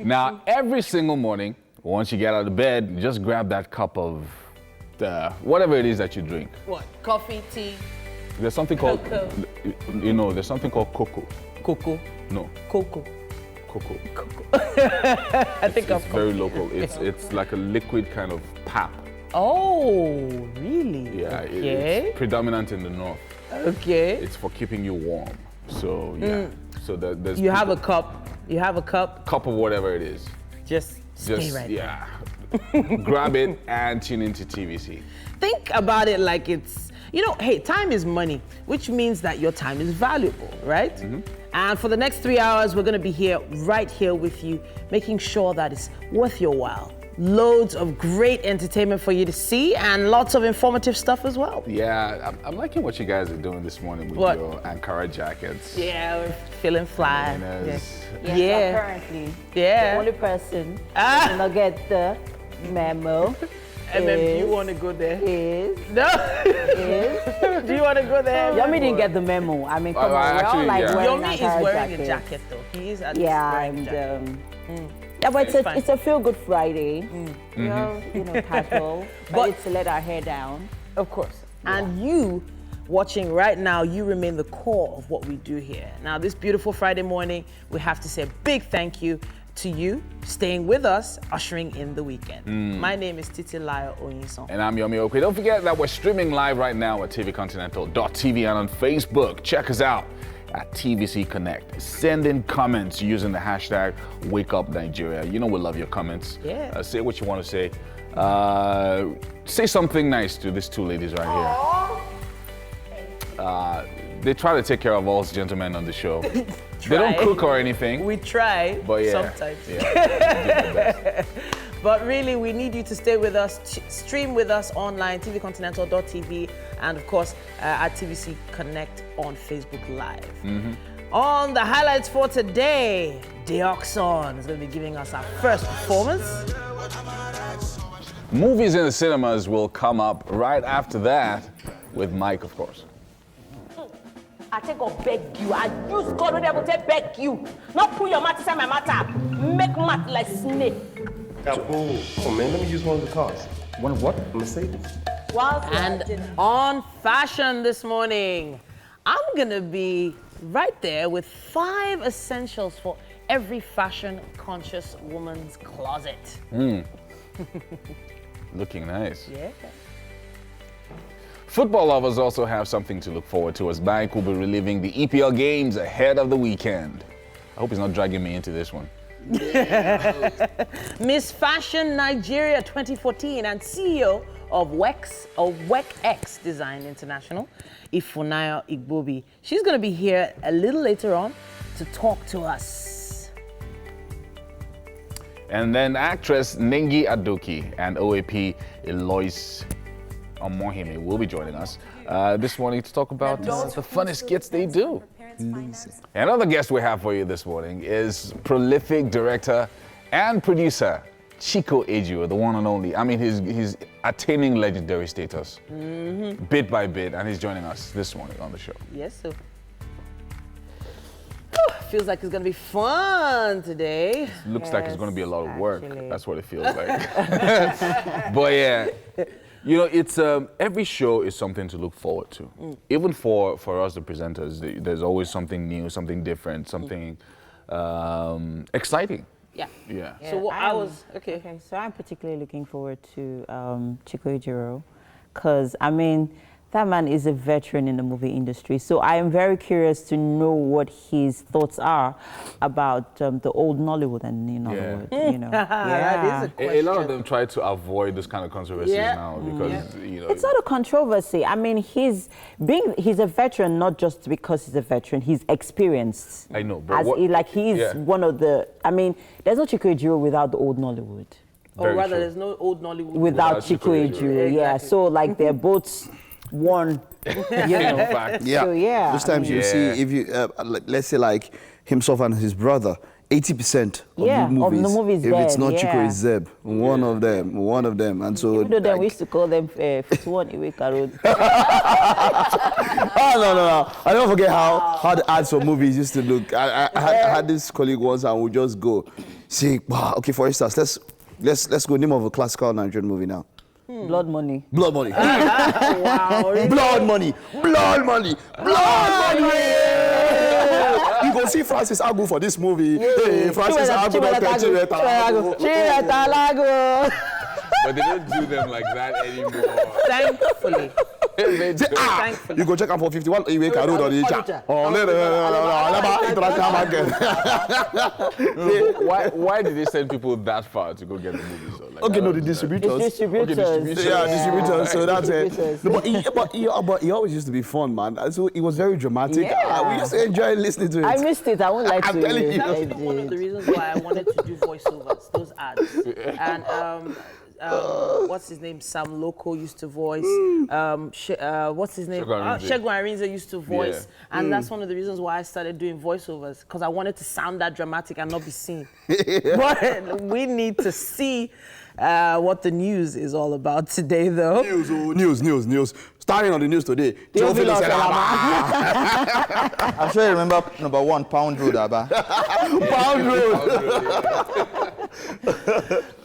Now, every single morning, once you get out of bed, just grab that cup of whatever it is that you drink. What? Coffee, tea? There's something called, Cocoa. there's something called cocoa. Cocoa. No, Cocoa. cocoa. I think It's very local. It's like a liquid kind of pap. Oh, really? Yeah, Okay. it's predominant in the north. Okay. It's for keeping you warm. So yeah, so there's You have a cup. You have a cup. cup of whatever it is. Just stay right there. Yeah, grab it and tune into TVC. Think about it like it's, hey, time is money, which means that your time is valuable, right? And for the next 3 hours, we're going to be here, right here with you, making sure that it's worth your while. Loads of great entertainment for you to see and lots of informative stuff as well. Yeah, I'm liking what you guys are doing this morning with What? your Ankara jackets. Yeah, we're feeling fly. Yes. Yes, Yeah. apparently. Yeah. The only person that did not get the memo And then is, you want to go there? is, No? is. Do you want to go there? Yomi didn't get the memo. I mean, come Well, on, we're actually, all like yeah. wearing Yomi Ankara is wearing jackets. a jacket though. He is at Yeah, wearing a and jacket. yeah, but It's fine. it's a feel good Friday. You're, casual, But- ready to let our hair down. Of course. And you watching right now, you remain the core of what we do here. Now, this beautiful Friday morning, we have to say a big thank you to you staying with us, ushering in the weekend. My name is Titilayo Oyinson. And I'm Yomi Okwe. Don't forget that we're streaming live right now at tvcontinental.tv and on Facebook. Check us out at TVC Connect. Send in comments using the hashtag WakeUpNigeria. You know we love your comments. Yeah. Say what you want to say. Say something nice to these two ladies right here. They try to take care of us gentlemen on the show. They don't Try. cook or anything. We try But yeah, sometimes. yeah. But really, we need you to stay with us, stream with us online, tvcontinental.tv, and of course, at TVC Connect on Facebook Live. On the highlights for today, Deoxon is going to be giving us our first performance. Movies in the cinemas will come up right after that with Mike, of course. I take God beg you. I use God when they will take beg you. Not put your mouth inside my matter. Make mouth like snake. Come on, man, let me use one of the cars. One of what? Mercedes. And on fashion this morning, I'm gonna be right there with 5 essentials for every fashion-conscious woman's closet. Looking nice. Yeah. Football lovers also have something to look forward to as Mike will be reliving the EPL games ahead of the weekend. I hope he's not dragging me into this one. Miss Fashion Nigeria 2014 and CEO of WEX Design International, Ifunanya Igbobi. She's going to be here a little later on to talk to us. And then actress Nengi Adoki and OAP Eloise Omohime will be joining us this morning to talk about the funnest skits they do. Another guest we have for you this morning is prolific director and producer Chico Ejiro, the one and only. I mean, he's attaining legendary status bit by bit, and he's joining us this morning on the show. Yes, sir. Feels like it's going to be fun today. Looks like it's going to be a lot of work. actually. That's what it feels like. But yeah, it's every show is something to look forward to. Even for us, the presenters, there's always something new, something different, something exciting. Yeah. Yeah. So what I was, okay. Okay, so I'm particularly looking forward to Chico Ejiro, because I mean, that man is a veteran in the movie industry. So I am very curious to know what his thoughts are about the old Nollywood and new Nollywood. That is a question. A lot of them try to avoid this kind of controversies Yeah. now because It's not a controversy. I mean, he's a veteran not just because he's a veteran. He's experienced. I know, but he's one of the. I mean, there's no Chico Ejiro without the old Nollywood. Or Very rather, true. there's no old Nollywood Without Chico Chico Ejiro. Ejiro, yeah. Exactly. So like they're both one. in fact. Yeah. So, yeah, Most times I you mean- see if you let's say like himself and his brother 80% of Yeah, the movies. of the movies if it's dead, not Chico, yeah. it's Zeb. One of them. And so Even though then we used to call them 51 Iweka Road. Oh, no. I don't forget how the ads for movies used to look. I had this colleague once and we just go, say, wow, okay, for instance, let's go name of a classical Nigerian movie now. Blood Money. Blood Money. Wow. Really? Blood Money. You go see Francis Agu for this movie. Hey, Francis Agu, But they don't do them like that anymore. Thankfully. They Say, Thankfully. you go check out for 51 Iweka Road on the chat. Why did they send people that far to go get the movies? Though? Like, Okay, no, the It's distributors. distributors. Yeah, distributors. So that's it. Distributors. No, but he always used to be fun, man. And so it was very dramatic. Yeah. We used to enjoy listening to it. I missed it. I won't lie I'm to telling you. you. That's I even one of the did. reasons why I wanted to do voiceovers, those ads. And what's his name? Sam Loco used to voice. What's his name? Shegun Arinze. Shegun Arinze used to voice. And that's one of the reasons why I started doing voiceovers, because I wanted to sound that dramatic and not be seen. But we need to see what the news is all about today, though. News. Starting on the news today. Joe Phillips said, I'm sure you remember number 1, Pound Road, Abba. Pound Road.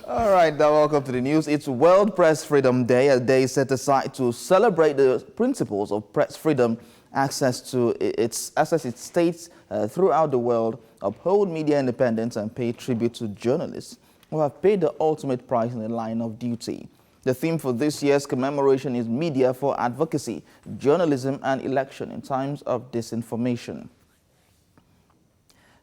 All right, now welcome to the news. It's World Press Freedom Day, a day set aside to celebrate the principles of press freedom, access its states throughout the world, uphold media independence, and pay tribute to journalists who have paid the ultimate price in the line of duty. The theme for this year's commemoration is Media for Advocacy, Journalism and Election in Times of Disinformation.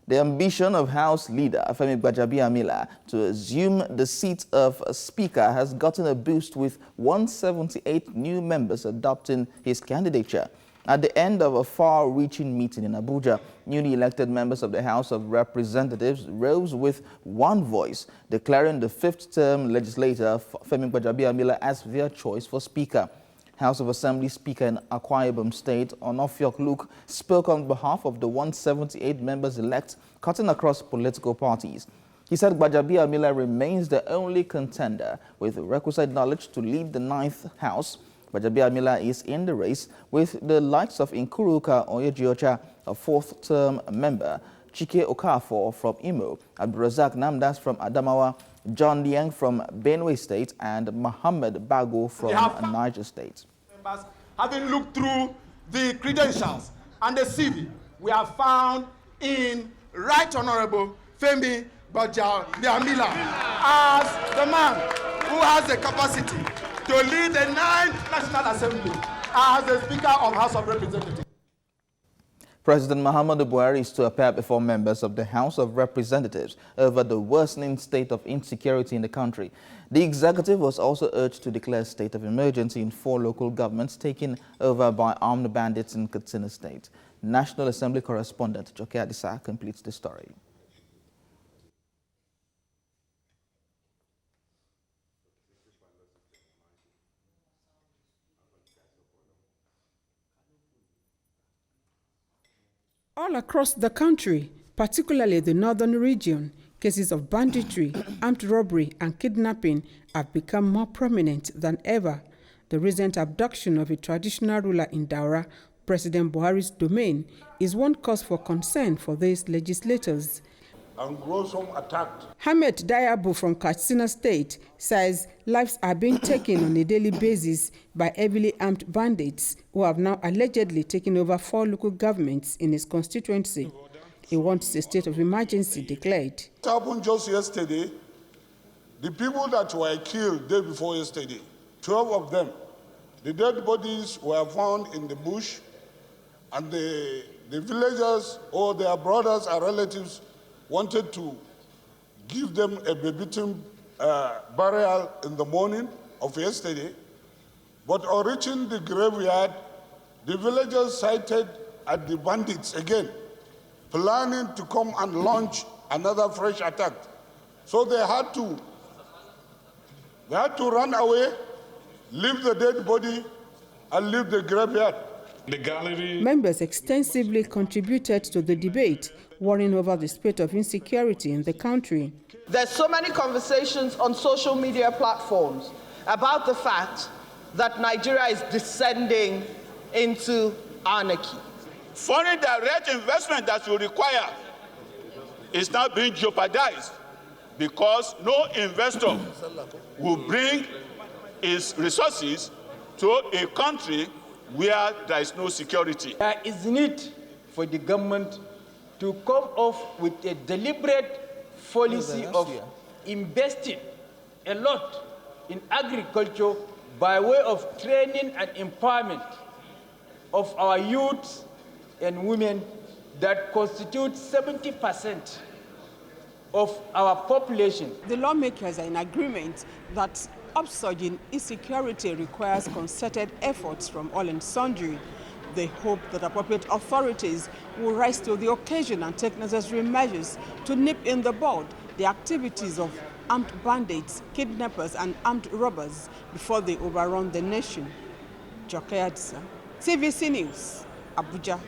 The ambition of House Leader Femi Gbajabiamila to assume the seat of Speaker has gotten a boost, with 178 new members adopting his candidature. At the end of a far-reaching meeting in Abuja, newly elected members of the House of Representatives rose with one voice, declaring the fifth-term legislator Femi Gbajabiamila as their choice for Speaker. House of Assembly Speaker in Akwa Ibom State, Onofiok Luke, spoke on behalf of the 178 members-elect cutting across political parties. He said Gbajabiamila remains the only contender with the requisite knowledge to lead the 9th House. Gbajabiamila is in the race with the likes of Nkuruka Oyejiocha, a 4th-term member, Chike Okafor from Imo, Abdulrazak Namdas from Adamawa, John Liang from Benue State, and Mohammed Bago from Niger State. Having looked through the credentials and the CV, we have found in Right Honorable Femi Gbajabiamila as the man who has the capacity to lead the 9th National Assembly as the Speaker of House of Representatives. President Muhammadu Buhari is to appear before members of the House of Representatives over the worsening state of insecurity in the country. The executive was also urged to declare a state of emergency in 4 local governments taken over by armed bandits in Katsina State. National Assembly correspondent Joke Adisa completes the story. All across the country, particularly the northern region, cases of banditry, armed robbery and kidnapping have become more prominent than ever. The recent abduction of a traditional ruler in Daura, President Buhari's domain, is one cause for concern for these legislators. And Grosom attacked. Hamed Dayabu from Katsina State says lives are being taken on a daily basis by heavily armed bandits who have now allegedly taken over 4 local governments in his constituency. He wants a state of emergency declared. It happened just yesterday. The people that were killed day before yesterday, 12 of them, the dead bodies were found in the bush, and the villagers or their brothers and relatives wanted to give them a befitting burial in the morning of yesterday. But on reaching the graveyard, the villagers sighted at the bandits again, planning to come and launch another fresh attack. So they had to run away, leave the dead body, and leave the graveyard. The gallery. Members extensively contributed to the debate, worrying over the spate of insecurity in the country. There's so many conversations on social media platforms about the fact that Nigeria is descending into anarchy. Foreign direct investment that will require is now being jeopardized because no investor will bring his resources to a country where there is no security. There is need for the government to come up with a deliberate policy of investing a lot in agriculture by way of training and empowerment of our youth and women that constitute 70% of our population. The lawmakers are in agreement that upsurging insecurity requires concerted efforts from all and sundry. They hope that appropriate authorities will rise to the occasion and take necessary measures to nip in the bud the activities of armed bandits, kidnappers, and armed robbers before they overrun the nation. Jokaya Adisa, TVC News, Abuja.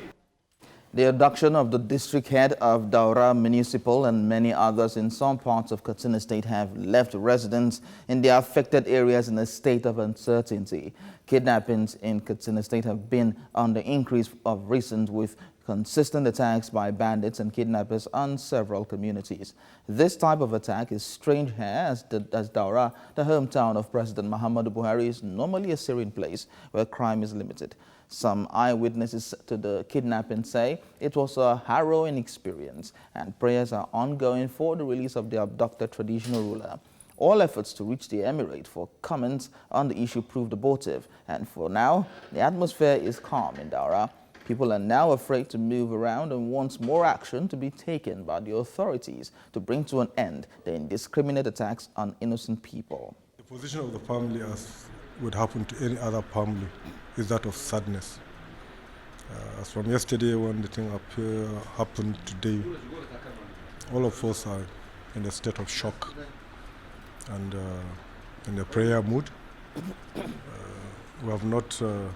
The abduction of the district head of Daura Municipal and many others in some parts of Katsina State have left residents in the affected areas in a state of uncertainty. Kidnappings in Katsina State have been on the increase of recent, with consistent attacks by bandits and kidnappers on several communities. This type of attack is strange here as Daura, the hometown of President Muhammadu Buhari, is normally a serene place where crime is limited. Some eyewitnesses to the kidnapping say it was a harrowing experience, and prayers are ongoing for the release of the abducted traditional ruler. All efforts to reach the emirate for comments on the issue proved abortive, and for now, the atmosphere is calm in Daura. People are now afraid to move around and want more action to be taken by the authorities to bring to an end the indiscriminate attacks on innocent people. The position of the family, as would happen to any other family, is that of sadness. As from yesterday when the thing happened today, all of us are in a state of shock and in a prayer mood. We have not, the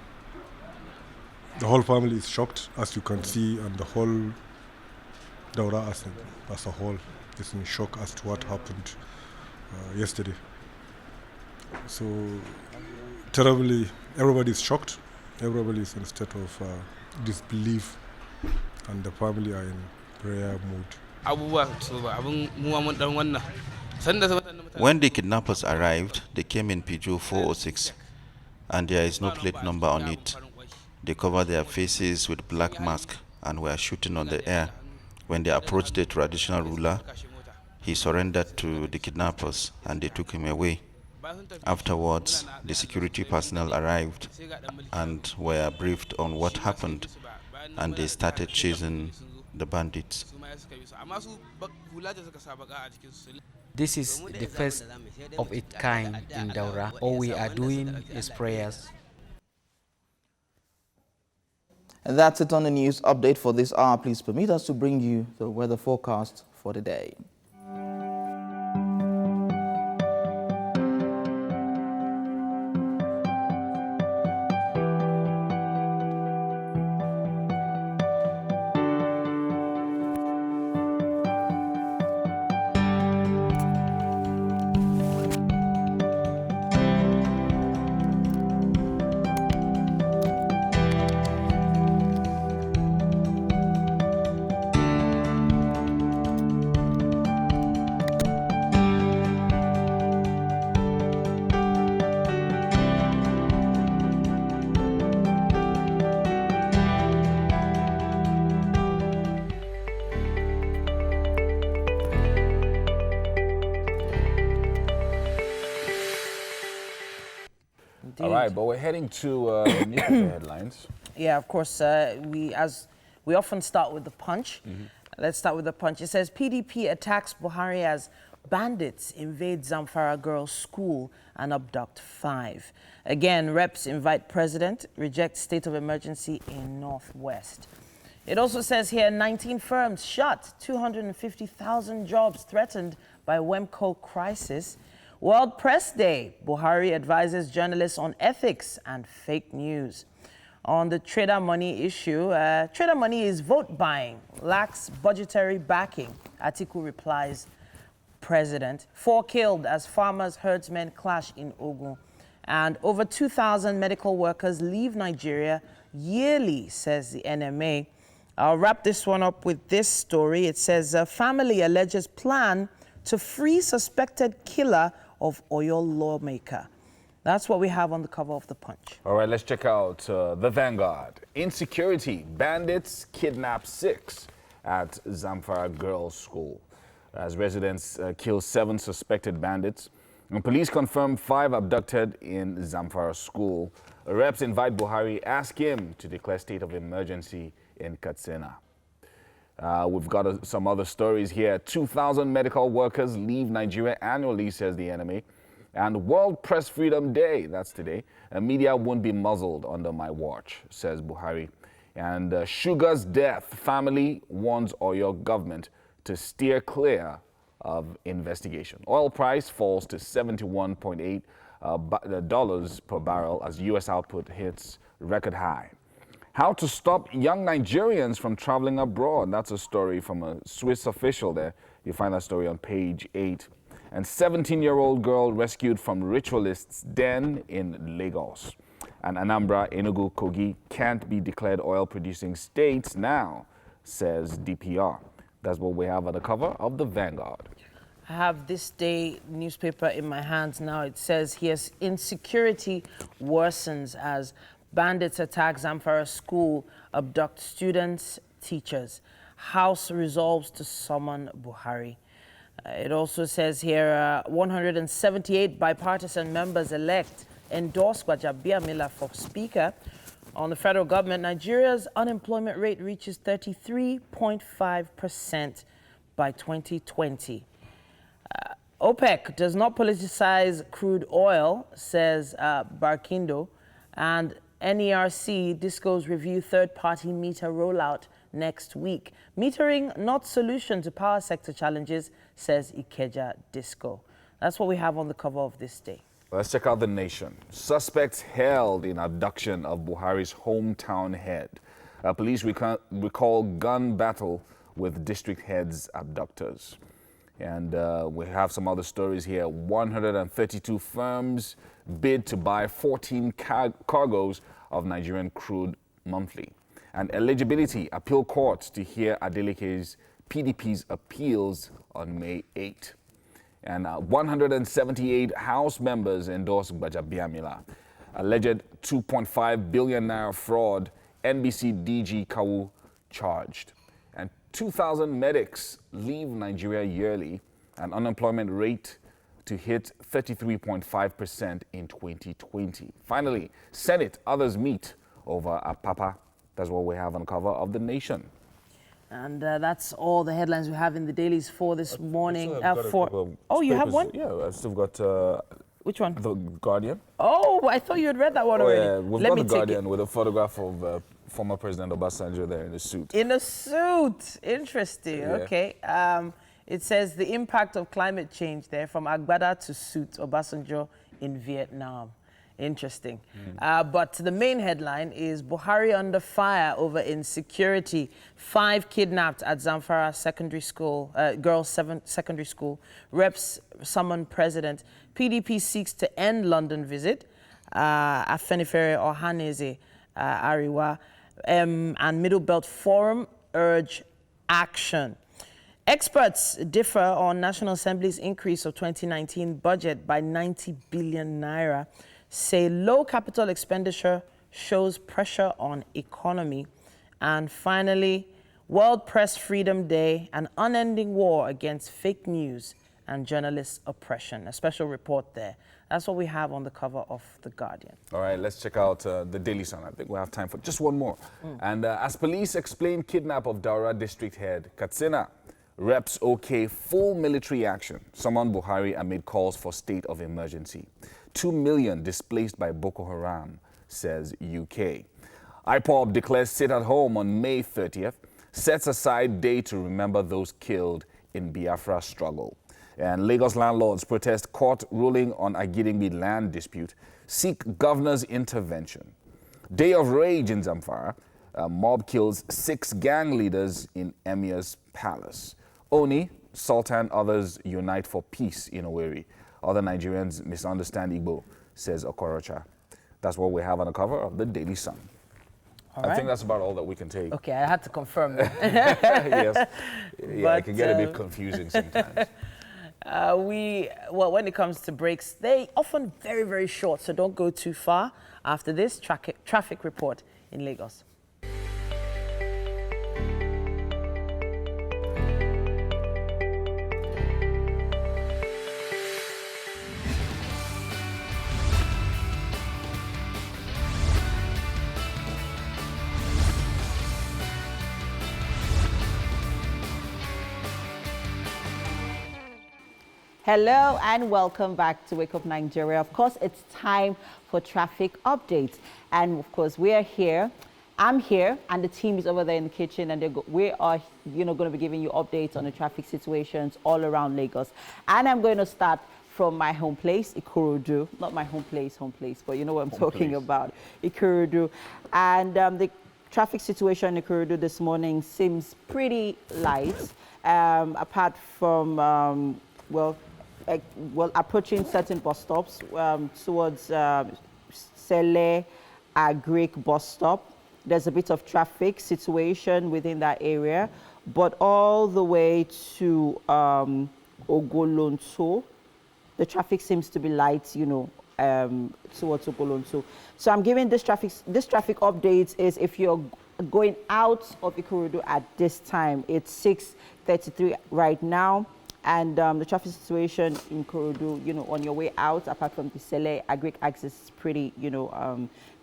whole family is shocked, as you can see, and the whole Daura as a whole is in shock as to what happened yesterday. So terribly, everybody is shocked, everybody is in a state of disbelief, and the family are in prayer mood. When the kidnappers arrived, they came in Peugeot 406, and there is no plate number on it. They covered their faces with black masks and were shooting on the air. When they approached the traditional ruler, he surrendered to the kidnappers and they took him away. Afterwards, the security personnel arrived and were briefed on what happened, and they started chasing the bandits. This is the first of its kind in Daura. All we are doing is prayers. And that's it on the news update for this hour. Please permit us to bring you the weather forecast for the day. All right, but we're heading to newspaper headlines. Yeah, of course. We often start with the Punch. Let's start with the Punch. It says PDP attacks Buhari as bandits invade Zamfara girls' school and abduct 5. Again, reps invite president, reject state of emergency in Northwest. It also says here 19 firms shut, 250,000 jobs threatened by WEMCO crisis. World Press Day, Buhari advises journalists on ethics and fake news. on the Trader Money issue. Trader Money is vote buying, lacks budgetary backing. Atiku replies, President. 4 killed as farmers, herdsmen clash in Ogun. And over 2,000 medical workers leave Nigeria yearly, says the NMA. I'll wrap this one up with this story. It says, a family alleges plan to free suspected killer of Oyo lawmaker. That's what we have on the cover of The Punch. All right, let's check out the Vanguard. Insecurity, bandits kidnap 6 at Zamfara Girls' School. As residents kill 7 suspected bandits. And police confirm 5 abducted in Zamfara School. Reps invite Buhari, ask him to declare state of emergency in Katsina. We've got some other stories here. 2,000 medical workers leave Nigeria annually, says the enemy. And World Press Freedom Day, that's today. Media won't be muzzled under my watch, says Buhari. And Sugar's death, family warns Oyo government to steer clear of investigation. Oil price falls to $71.8 per barrel as U.S. output hits record high. How to stop young Nigerians from traveling abroad. That's a story from a Swiss official there. You find that story on page 8. And 17-year-old girl rescued from ritualists' den in Lagos. And Anambra, Enugu, Kogi can't be declared oil-producing states now, says DPR. That's what we have at the cover of the Vanguard. I have This Day newspaper in my hands now. It says here, insecurity worsens as bandits attack Zamfara school, abduct students, teachers. House resolves to summon Buhari. It also says here, 178 bipartisan members elect endorse Gbajabiamila for Speaker. On the federal government, Nigeria's unemployment rate reaches 33.5% by 2020. OPEC does not politicize crude oil, says Barkindo. And NERC Disco's review third-party meter rollout next week. Metering not solution to power sector challenges, says Ikeja Disco. That's what we have on the cover of This Day. Let's check out The Nation. Suspects held in abduction of Buhari's hometown head. Police recall gun battle with district head's abductors. And we have some other stories here. 132 firms bid to buy 14 cargoes of Nigerian crude monthly. And eligibility appeal court to hear Adeleke's PDP's appeals on May 8. And 178 House members endorse Gbajabiamila. Alleged 2.5 billion naira fraud, NBC DG Kawu charged. And 2,000 medics leave Nigeria yearly, and unemployment rate to hit 33.5% in 2020. Finally, Senate, others meet over Apapa. That's what we have on cover of The Nation. And that's all the headlines we have in the dailies for this morning. Oh, you have one? Yeah, I've still got... Which one? The Guardian. Oh, I thought you had read that one already. Yeah, we've got The Guardian with a photograph of former President Obasanjo there in a suit. In a suit. Interesting. Yeah. Okay. It says the impact of climate change there, from Agbada to suit, Obasanjo in Vietnam. Interesting. But the main headline is Buhari under fire over insecurity. 5 kidnapped at Zamfara Secondary School, Girls' Secondary School. Reps summon president. PDP seeks to end London visit. Afenifere Ohaneze Ariwa and Middle Belt Forum urge action. Experts differ on National Assembly's increase of 2019 budget by 90 billion naira. Say low capital expenditure shows pressure on economy. And finally, World Press Freedom Day, an unending war against fake news and journalist oppression. A special report there. That's what we have on the cover of The Guardian. All right, let's check out the Daily Sun. I think we have time for just one more. And as police explain kidnap of Daura district head, Katsina, reps OK full military action. Summon Buhari amid calls for state of emergency. 2 million displaced by Boko Haram, says UK. IPOB declares sit at home on May 30th, sets aside day to remember those killed in Biafra struggle. And Lagos landlords protest court ruling on Agidingbi land dispute, seek governor's intervention. Day of rage in Zamfara. Mob kills 6 gang leaders in Emir's palace. Oni, Sultan, others unite for peace in Owerri. Other Nigerians misunderstand Igbo, says Okorocha. That's what we have on the cover of the Daily Sun. I think that's about all that we can take. Okay, I had to confirm that. Yes. Yeah, But, it can get a bit confusing sometimes. When it comes to breaks, they often very, very short, so don't go too far. After this, traffic report in Lagos. Hello and welcome back to Wake Up Nigeria. Of course, it's time for traffic updates. And of course, we are here. I'm here and the team is over there in the kitchen, and we are going to be giving you updates on the traffic situations all around Lagos. And I'm going to start from my home place, Ikorodu. Not my home place, but you know what I'm talking about, Ikorodu. And the traffic situation in Ikorodu this morning seems pretty light, apart from, approaching certain bus stops towards Sele Agric bus stop. There's a bit of traffic situation within that area, but all the way to Ogolonso, the traffic seems to be light, towards Ogolonso. So I'm giving this traffic updates is if you're going out of Ikorodu at this time. It's 6:33 right now. And the traffic situation in Ikorodu, on your way out, apart from the Sele Agric access, is pretty,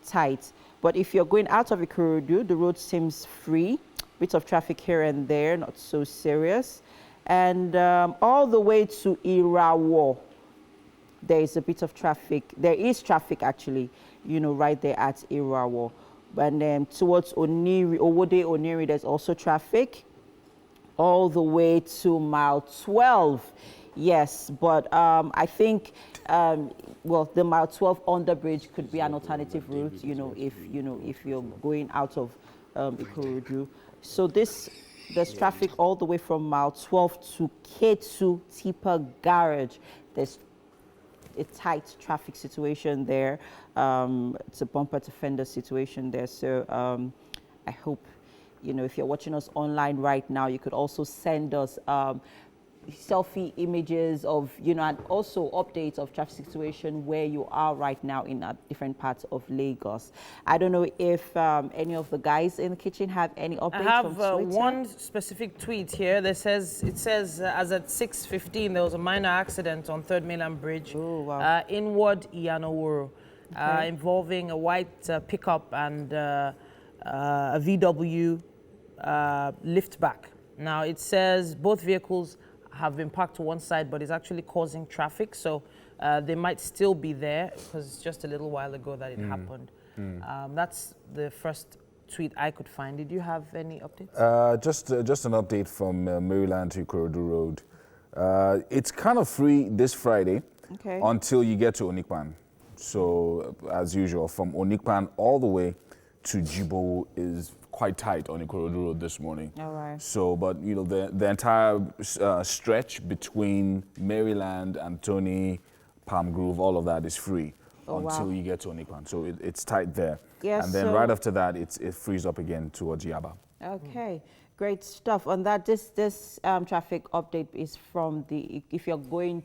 tight. But if you're going out of Ikorodu, the road seems free. Bit of traffic here and there, not so serious. And all the way to Irawo, there is a bit of traffic. There is traffic actually, right there at Irawo. And then towards Owode Oniri, there's also traffic. All the way to mile 12. Yes, but I think, the mile 12 under bridge could be an alternative route, if you're going out of Ikorodu. So there's traffic all the way from mile 12 to K2 Tipa Garage. There's a tight traffic situation there. It's a bumper to fender situation there. So I hope, if you're watching us online right now, you could also send us selfie images of, and also updates of traffic situation where you are right now in different parts of Lagos. I don't know if any of the guys in the kitchen have any updates. I have from one specific tweet here that says, as at 6:15, there was a minor accident on 3rd Mainland Bridge, inward Iyanoworo, involving a white pickup and a VW liftback. Now it says both vehicles have been parked to one side, but it's actually causing traffic. So they might still be there because it's just a little while ago that it happened. That's the first tweet I could find. Did you have any updates? Just an update from Maryland to Ikorodu Road. It's kind of free this Friday until you get to Onikpan. So as usual, from Onikpan all the way to Jibo is quite tight on Ikorodu Road this morning. All right. So, but the entire stretch between Maryland, Anthony, Palm Grove, all of that is free until you get to Onikpan. So it's tight there. Yes, and then right after that, it frees up again towards Yaba. Okay, great stuff. On that, this traffic update is from if you're going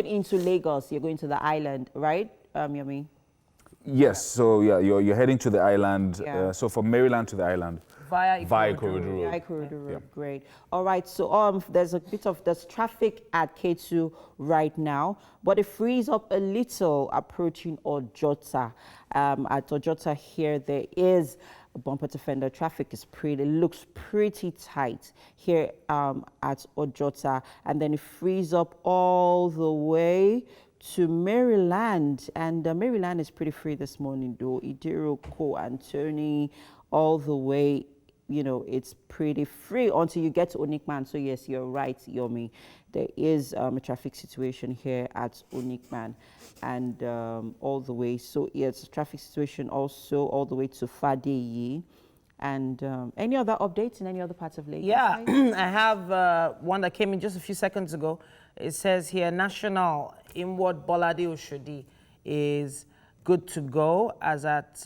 into Lagos, you're going to the island, right, Yomi? Yes, so yeah, you're heading to the island. So from Maryland to the island. Via Ikorodu Road. Via Ikorodu Road, great. All right, so there's traffic at K2 right now, but it frees up a little approaching Ojota. At Ojota here, there is a bumper to fender. Traffic looks pretty tight here at Ojota, and then it frees up all the way to Maryland, and Maryland is pretty free this morning though. Idiroko, Anthony, all the way, it's pretty free until you get to Onikpan. So yes, you're right, Yomi. there is a traffic situation here at Onikman, and all the way. So it's a traffic situation also all the way to Fadeyi. And any other updates in any other parts of Lagos? Yeah, I have one that came in just a few seconds ago. It says here, National Inward Bolade Oshodi is good to go as at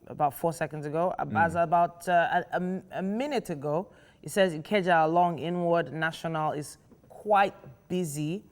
about 4 seconds ago. As about a minute ago, it says Ikeja along Inward National is quite busy.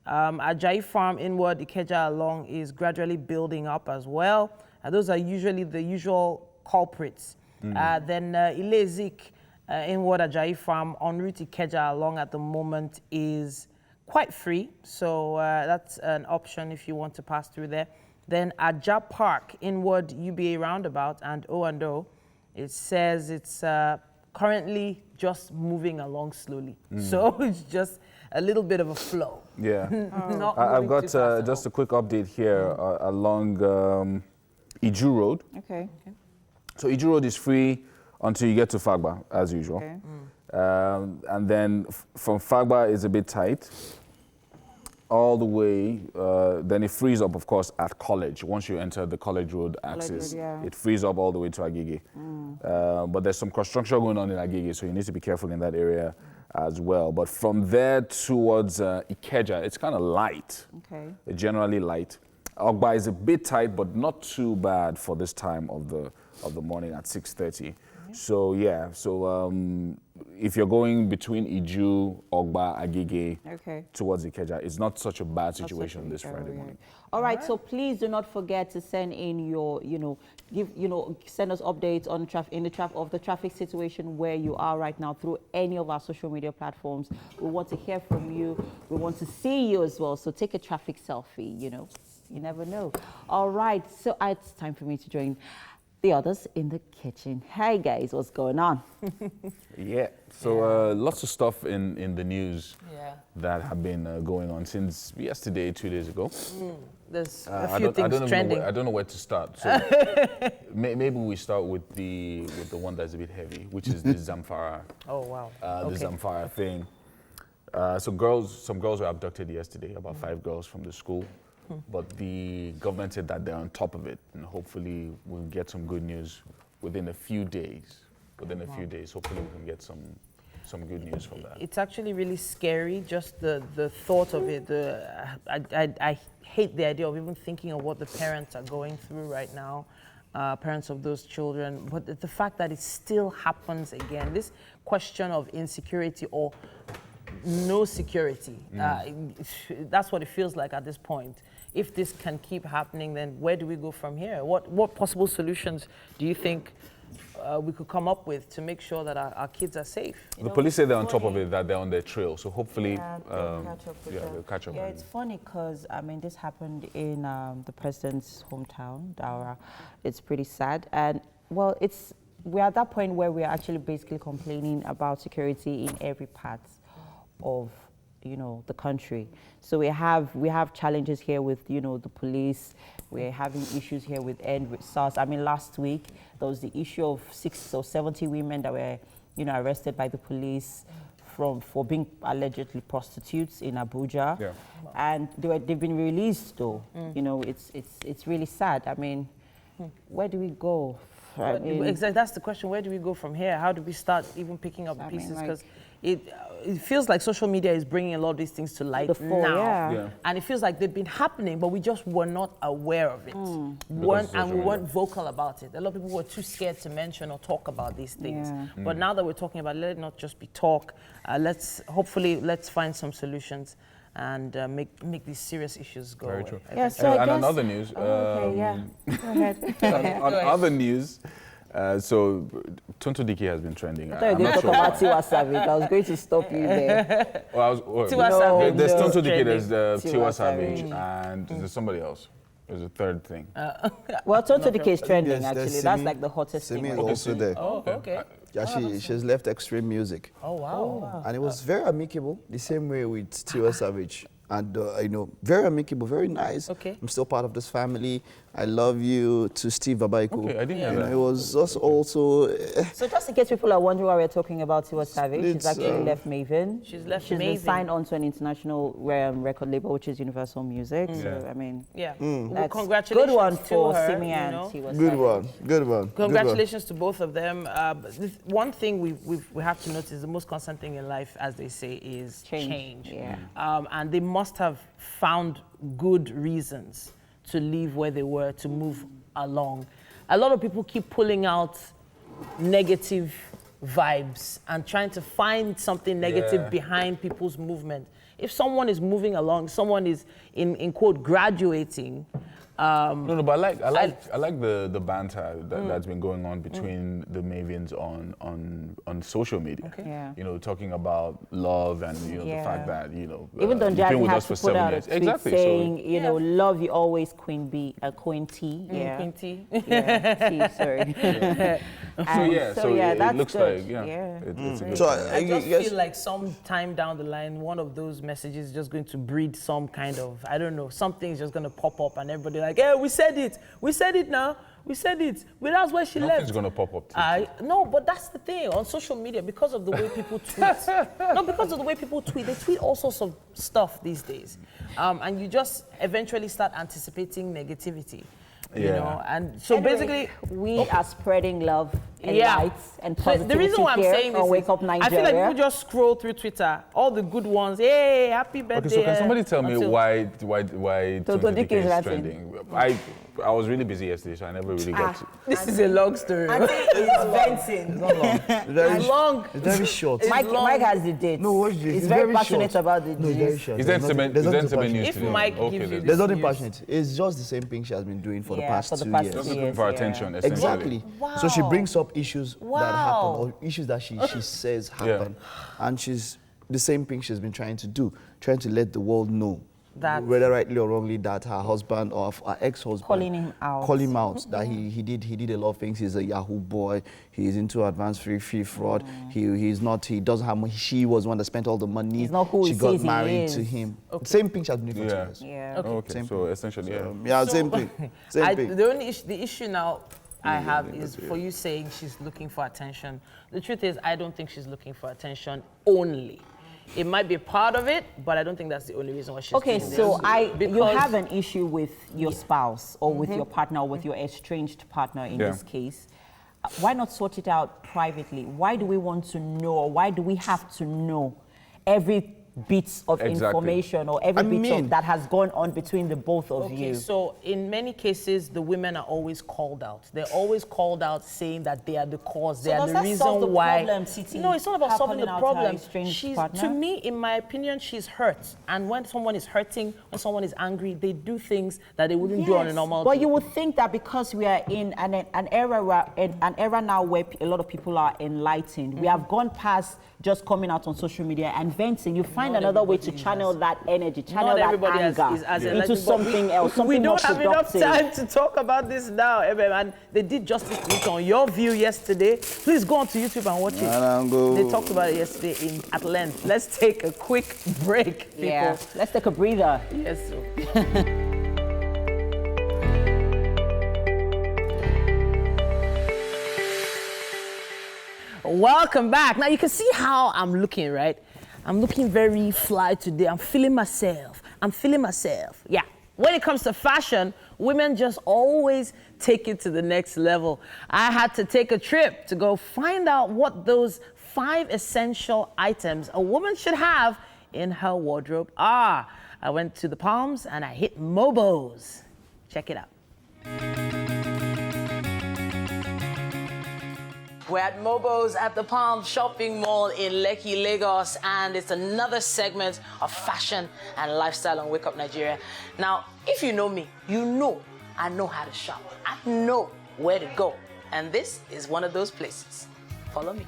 Ajayi Farm Inward Ikeja along is gradually building up as well. Those are usually the usual culprits. Then Ilezik Inward Ajayi Farm en route Ikeja along at the moment is quite free. So that's an option if you want to pass through there. Then Aja Park Inward UBA Roundabout and O&O, it says it's currently just moving along slowly. So it's just a little bit of a flow. Yeah. I've got just a quick update here along Iju Road. Okay. So Iju Road is free until you get to Fagba, as usual. Okay. And then from Fagba is a bit tight. All the way, then it frees up, of course, at College. Once you enter the College Road axis, it frees up all the way to Agege. But there's some construction going on in Agege, so you need to be careful in that area as well. But from there towards Ikeja, it's kind of light. Okay. Generally light. Ogba is a bit tight, but not too bad for this time of the morning at 6:30. So yeah, so if you're going between Iju, Ogba, Agege towards Ikeja, it's not such a bad situation this Friday morning. All right, so please do not forget to send in your, send us updates on the traffic situation where you are right now through any of our social media platforms. We want to hear from you. We want to see you as well. So take a traffic selfie, you never know. All right, so it's time for me to join the others in the kitchen. Hey guys, what's going on? Yeah, so lots of stuff in the news that have been going on since yesterday, 2 days ago. There's a few things trending. I don't know where to start. So maybe we start with the one that's a bit heavy, which is the Zamfara. Oh wow. The Zamfara thing. Some girls were abducted yesterday, about 5 girls from the school. But the government said that they're on top of it, and hopefully we'll get some good news within a few days. Hopefully we can get some good news from that. It's actually really scary, just the thought of it. I hate the idea of even thinking of what the parents are going through right now, parents of those children. But the fact that it still happens again, this question of insecurity or no security, that's what it feels like at this point. If this can keep happening, then where do we go from here? What possible solutions do you think we could come up with to make sure that our kids are safe? The police say they're on top of it, that they're on their trail. So hopefully, they'll catch up. Yeah, it's funny because, this happened in the president's hometown, Daura. It's pretty sad. And, well, we're at that point where we're actually basically complaining about security in every part of the country. So we have challenges here with the police. We're having issues here with SARS. Last week there was the issue of 60 or 70 women that were arrested by the police for being allegedly prostitutes in Abuja, and they've been released though. It's really sad. Where do we go? Exactly, that's the question. Where do we go from here? How do we start even picking up the pieces? Because it feels like social media is bringing a lot of these things to light now. And it feels like they've been happening, but we just were not aware of it. We weren't vocal about it. A lot of people were too scared to mention or talk about these things. But now that we're talking about it, let it not just be talk. Let's find some solutions and make these serious issues go away. True. Yeah, so and on other news, Go ahead. on other news, so Tonto Dike has been trending. I thought you were going to talk about Tiwa Savage. I was going to stop you there. Tiwa Savage. There's Tonto Dike, there's Tiwa Savage, and there's somebody else. There's a third thing. Well, Tonto Dike is trending, actually. That's like the hottest thing. Simi is also there. Oh, okay. Yeah, she's left Extreme Music. Oh, wow. And it was very amicable, the same way with Tiwa Savage. And, very amicable, very nice. Okay. I'm still part of this family. I Love You to Steve Abaiko. Okay, I didn't hear that. It was also... So just in case people are wondering why we're talking about Tiwa Savage, she's It's, actually left Maven. She's left She's been Maven. signed onto an international record label, which is Universal Music. So, I mean... Yeah. Mm. Well, That's congratulations good one to for her, Simi you and know. Tiwa Good Savage. one, good one. Congratulations to both of them. One thing we have to notice, the most constant thing in life, as they say, is change. Yeah. And they must have found good reasons to leave where they were, to move along. A lot of people keep pulling out negative vibes and trying to find something negative behind people's movement. If someone is moving along, someone is in quote graduating. No, but I like the banter that's been going on between the Mavens on social media. Okay. Yeah. You know, talking about love and the fact that Even Don you've been Jazzy with had us to for put 7 out a years. tweet Exactly. saying, So, you know, love you always, Queen B, Queen T. Yeah. Queen T. Yeah, T, sorry. so that's it looks good. like it's a good So thing. I just feel like some time down the line, one of those messages is just going to breed some kind of, I don't know, something's just going to pop up and everybody like, hey, we said it now, we said it. But that's why she Nothing's left. going to pop up. No, but that's the thing, on social media, because of the way people tweet. Because of the way people tweet, they tweet all sorts of stuff these days. And you just eventually start anticipating negativity. You know, and so Anyway, basically, we are spreading love and lights and So positivity the reason why I'm here saying this on is, Wake Up Nigeria. I feel like people just scroll through Twitter, all the good ones. Hey, happy birthday! Okay, so can somebody tell me until- why Toto Tonto Dike Dike is is ranting. trending? I was really busy yesterday, so I never really got to. This is a long story. I think it's venting. It's not long. It's long. It's very short. Mike has the date. No, watch this. He's very passionate short. about the No, it's very gist. short. Is that There's Semen nothing news If today? Mike Okay, gives you There's nothing news. passionate. It's just the same thing she has been doing for the past for the 2 past years. Just 2 looking years. for yeah. attention, essentially. Exactly. Wow. So she brings up issues that happen Wow. or issues that she says happen. And she's the same thing she's been trying to do, trying to let the world know, That- whether rightly or wrongly, that her husband or her ex-husband Calling him out. call him out, that he did a lot of things. He's a Yahoo boy. He's into advanced free fraud. He doesn't have money. She was the one that spent all the money. He's not who she he got says he married is. to him. Same thing she has been doing for 2 years. Yeah. Okay, Same so essentially, yeah. Yeah, same thing. Same thing. The issue now I have is for you saying she's looking for attention. The truth is, I don't think she's looking for attention only. It might be part of it, but I don't think that's the only reason why she's Okay, doing so this. you have an issue with your spouse or with your partner or with your estranged partner in this case. Why not sort it out privately? Why do we want to know, or why do we have to know every bit of information or every bit of that has gone on between the both of you? Okay, so in many cases, the women are always called out. They're always called out saying that they are the cause, they are the reason why. No, it's not about solving the problem. To me, in my opinion, she's hurt. And when someone is hurting, when someone is angry, they do things that they wouldn't do on a normal But day. you would think that because we are in an era now where a lot of people are enlightened, we have gone past just coming out on social media and venting. You find another way to channel that energy, channel Not that everybody anger is as into enlightened, but something else, something we more don't have enough productive. time to talk about this now, and they did justice to it on Your View yesterday. Please go on to YouTube and watch it. They talked about it yesterday at length. Let's take a quick break, people. Yeah, let's take a breather. Yes, sir. Welcome back. Now you can see how I'm looking, right? I'm looking very fly today. I'm feeling myself. Yeah. When it comes to fashion, women just always take it to the next level. I had to take a trip to go find out what those 5 essential items a woman should have in her wardrobe are. I went to the Palms and I hit Mobo's. Check it out. We're at Mobo's at the Palm Shopping Mall in Lekki, Lagos, and it's another segment of fashion and lifestyle on Wake Up Nigeria. Now, if you know me, you know I know how to shop. I know where to go, and this is one of those places. Follow me.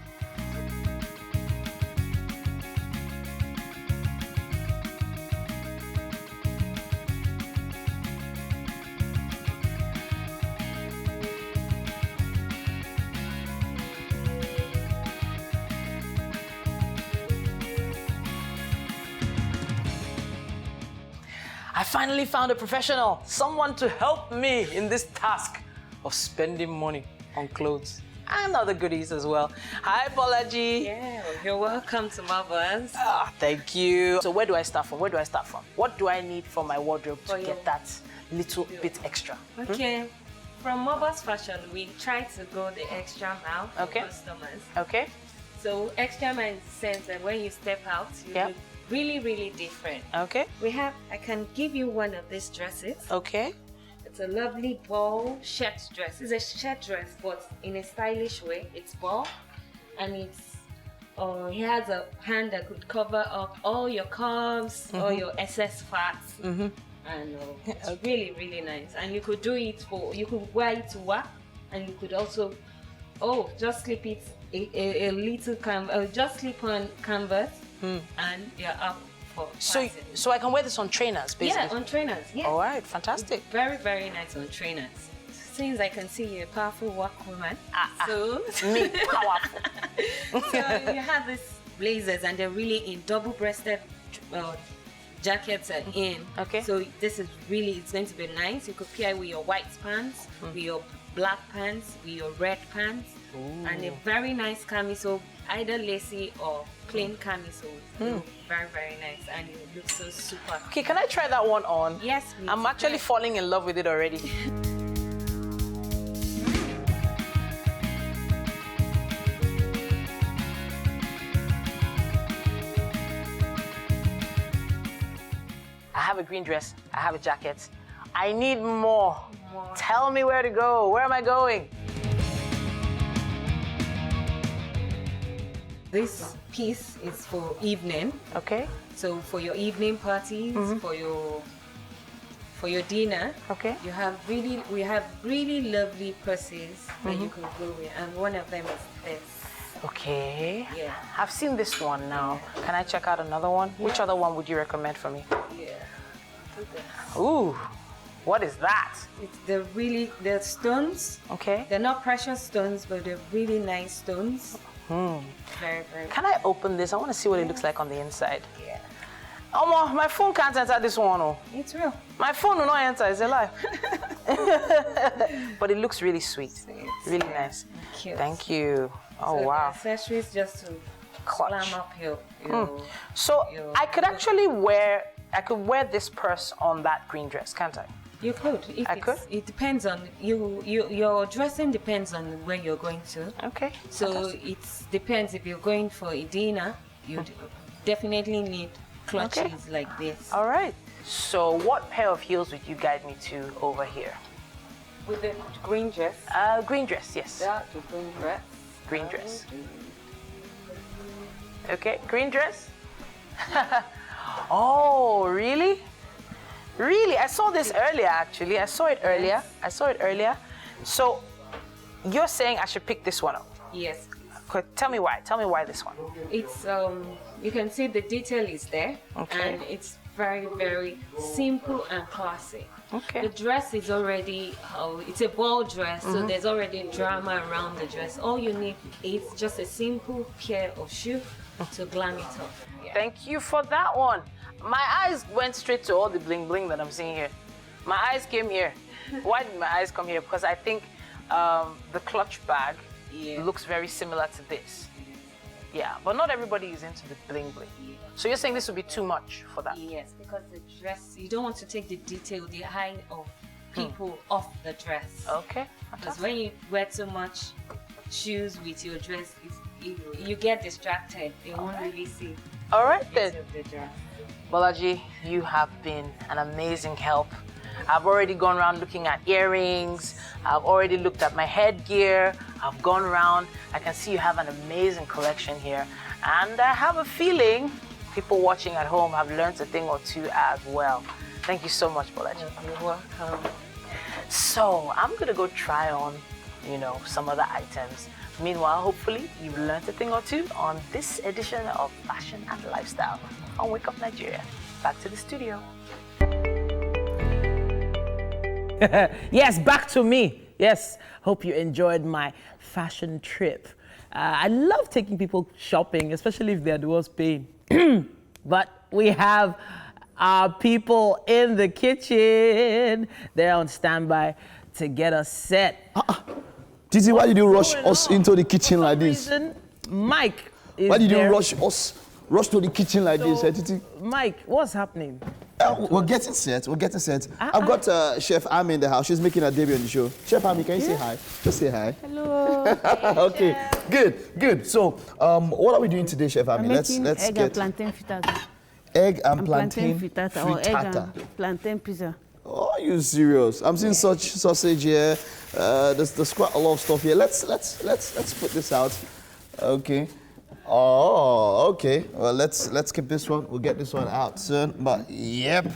I finally found a professional, someone to help me in this task of spending money on clothes and other goodies as well. Hi, Bolaji. Yeah, you're welcome to Marvelous. Thank you. So where do I start from? What do I need for my wardrobe to get that little bit extra? Okay. From Marvelous Fashion, we try to go the extra mile for customers. Okay. So extra mile in the sense that when you step out, you look really, really different. Okay. I can give you one of these dresses. Okay. It's a lovely ball shirt dress. It's a shirt dress, but in a stylish way. It's ball, and it has a hand that could cover up all your carbs, all your excess fats. And it's really, really nice. And you could you could wear it to work, and you could also, just slip it a little just slip on canvas, and you're up for So I can wear this on trainers, basically? Yeah, on trainers, yeah. All right, fantastic. Very, very nice on trainers. Since I can see you're a powerful work woman, so me, powerful. So you have these blazers, and they're really in double-breasted jackets are in. Okay. So this is really, it's going to be nice. You could pair with your white pants, with your black pants, with your red pants, and a very nice camisole, either lacy or plain camisole. Very, very nice, and it looks so super. Okay, can I try that one on? Yes, please. I'm actually falling in love with it already. I have a green dress, I have a jacket. I need more. Tell me where to go. Where am I going? This piece is for evening. Okay. So for your evening parties, for your dinner. Okay. We have really lovely purses that you can go with, and one of them is this. Okay. Yeah. I've seen this one now. Can I check out another one? Yeah. Which other one would you recommend for me? Yeah. Ooh, what is that? They're stones. Okay. They're not precious stones, but they're really nice stones. Very, very. Can I open this? I want to see what it looks like on the inside. Yeah. Oh, my phone can't enter this one. Oh. It's real. My phone will not enter. It's a lie. But it looks really sweet. Really nice. Cute. Thank you. Oh, so wow. The accessories just to climb up your So I could actually wear this purse on that green dress, can't I? You could. It depends on your dressing depends on where you're going to. Okay. So fantastic. it depends. If you're going for a dinner, you definitely need clutches like this. All right. So what pair of heels would you guide me to over here? With the green dress? Green dress, yes. Yeah, the green dress. Green dress. Okay, green dress. Oh, really? Really? I saw this earlier, actually. I saw it earlier. So you're saying I should pick this one up? Yes. Tell me why. Tell me why this one. It's you can see the detail is there, and it's very, very simple and classy. Okay. The dress is already it's a ball dress, so there's already drama around the dress. All you need is just a simple pair of shoes to glam it up. Yeah. Thank you for that one. My eyes went straight to all the bling bling that I'm seeing here. My eyes came here. Why did my eyes come here? Because I think the clutch bag looks very similar to this. Yeah, but not everybody is into the bling bling. So you're saying this would be too much for that? Yes, because the dress, you don't want to take the detail, the eye of people off the dress. Okay. Because when you wear too much shoes with your dress, you get distracted. You won't really see. All right then. The dress. Bolaji, you have been an amazing help. I've already gone around looking at earrings. I've already looked at my headgear. I've gone around. I can see you have an amazing collection here. And I have a feeling people watching at home have learned a thing or two as well. Thank you so much, Bolaji. You're welcome. So I'm gonna go try on, some other items. Meanwhile, hopefully you've learned a thing or two on this edition of Fashion and Lifestyle on Wake Up Nigeria. Back to the studio. Yes, back to me. Yes, hope you enjoyed my fashion trip. I love taking people shopping, especially if they're the ones paying. But we have our people in the kitchen. They're on standby to get us set. Titi, why did you rush us into the kitchen like this? Mike is Why did you there. rush to the kitchen like this, Titi? Mike, what's happening? We're getting set. I've got Chef Ami in the house. She's making her debut on the show. Chef Ami, can you say hi? Just say hi. Hello. Okay, good. So, what are we doing today, Chef Ami? Let's egg and plantain frittata. Egg and plantain frittata or egg and plantain pizza. Oh, are you serious? I'm seeing such sausage here. There's quite a lot of stuff here. Let's put this out. Okay. Oh, okay. Well, let's keep this one. We'll get this one out soon. But yep.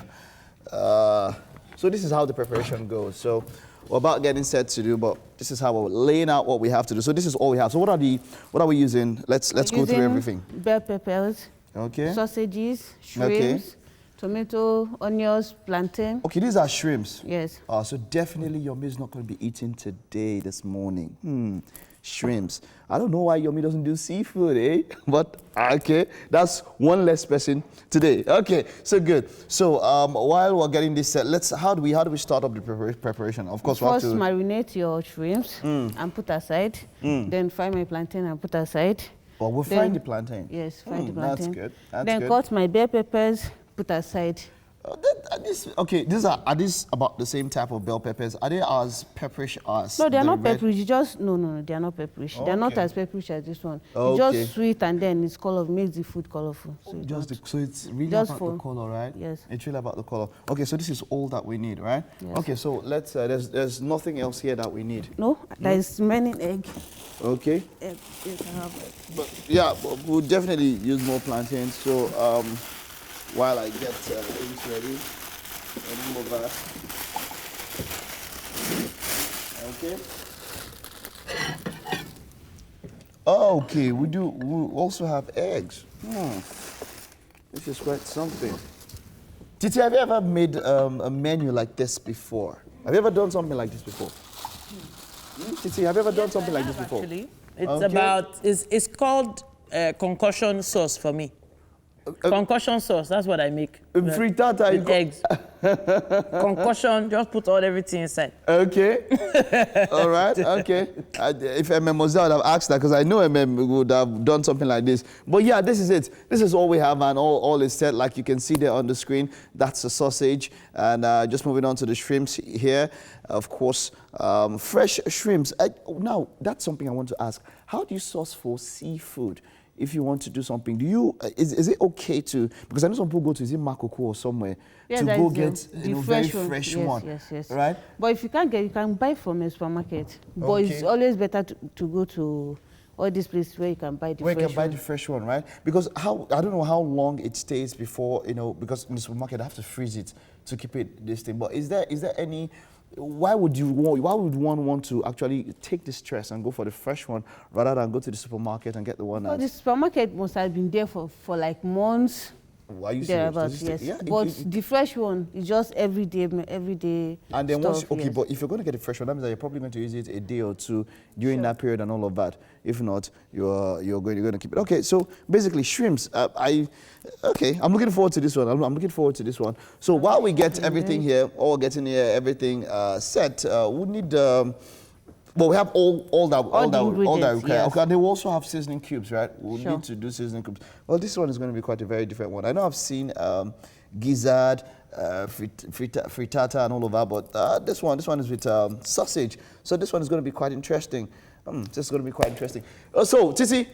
So this is how the preparation goes. So we're about getting set to do, but this is how we're laying out what we have to do. So this is all we have. So what are we using? Let's go through everything. Bell peppers. Okay. Sausages, shrimps, tomato, onions, plantain. Okay, these are shrimps. Yes. So definitely Yomi is not going to be eating today, this morning. Shrimps. I don't know why Yomi doesn't do seafood, eh? But okay, that's one less person today. Okay, so good. So while we're getting this set, how do we start up the preparation? Of course, First, marinate your shrimps and put aside. Then fry my plantain and put aside. Well, we're frying the plantain. Yes, fry the plantain. That's good. Then cut my bell peppers, put aside. Are these about the same type of bell peppers? Are they as pepperish as? No, they are not pepperish. No, they are not pepperish. Okay. They are not as pepperish as this one. It's just sweet and then it's color, makes the food colorful. So, so it's really about the color, right? Yes. It's really about the color. Okay, so this is all that we need, right? Yes. Okay, so let's. There's nothing else here that we need. No, there is remaining egg. Okay. Egg, you can have it. But yeah, we'll definitely use more plantains. So while I get things ready, and move over. Okay. Okay, we also have eggs. This is quite something. Titi, have you ever made a menu like this before? Have you ever done something like this before? Titi, have you ever done something like this before? Actually, it's called concussion sauce for me. Concussion sauce, that's what I make. Frittata with eggs. Concussion, just put everything inside. Okay. All right, okay. If MM was there, I would have asked that because I know MM would have done something like this. But yeah, this is it. This is all we have, and all is set. Like you can see there on the screen, that's the sausage. And just moving on to the shrimps here. Of course, fresh shrimps. Now, that's something I want to ask. How do you source for seafood? If you want to do something, is it okay to, because I know some people go to, is it Makoko or somewhere, to go get a very fresh one, yes. Right? But if you can't get, you can buy from a supermarket. But it's always better to go to all these places where you can buy the fresh one. Where you can buy the fresh one, right? Because I don't know how long it stays before, because in the supermarket I have to freeze it to keep it this thing. But is there any, why would one want to actually take the stress and go for the fresh one rather than go to the supermarket and get the one? Well, the supermarket must have been there for like months. Why are you serious? Yes. Yeah, but the fresh one is just every day. And then stuff, but if you're going to get the fresh one, that means that you're probably going to use it a day or two during that period and all of that. If not, you're going to keep it. Okay, so basically shrimps. I'm looking forward to this one. I'm looking forward to this one. So while we get everything here, everything set, we need. Well, we have all that we can. Yes. Okay, and they will also have seasoning cubes, right? We'll need to do seasoning cubes. Well, this one is going to be quite a very different one. I know I've seen gizzard, frittata, and all of that, but this one is with sausage. So this one is going to be quite interesting. This is going to be quite interesting. So, Titi.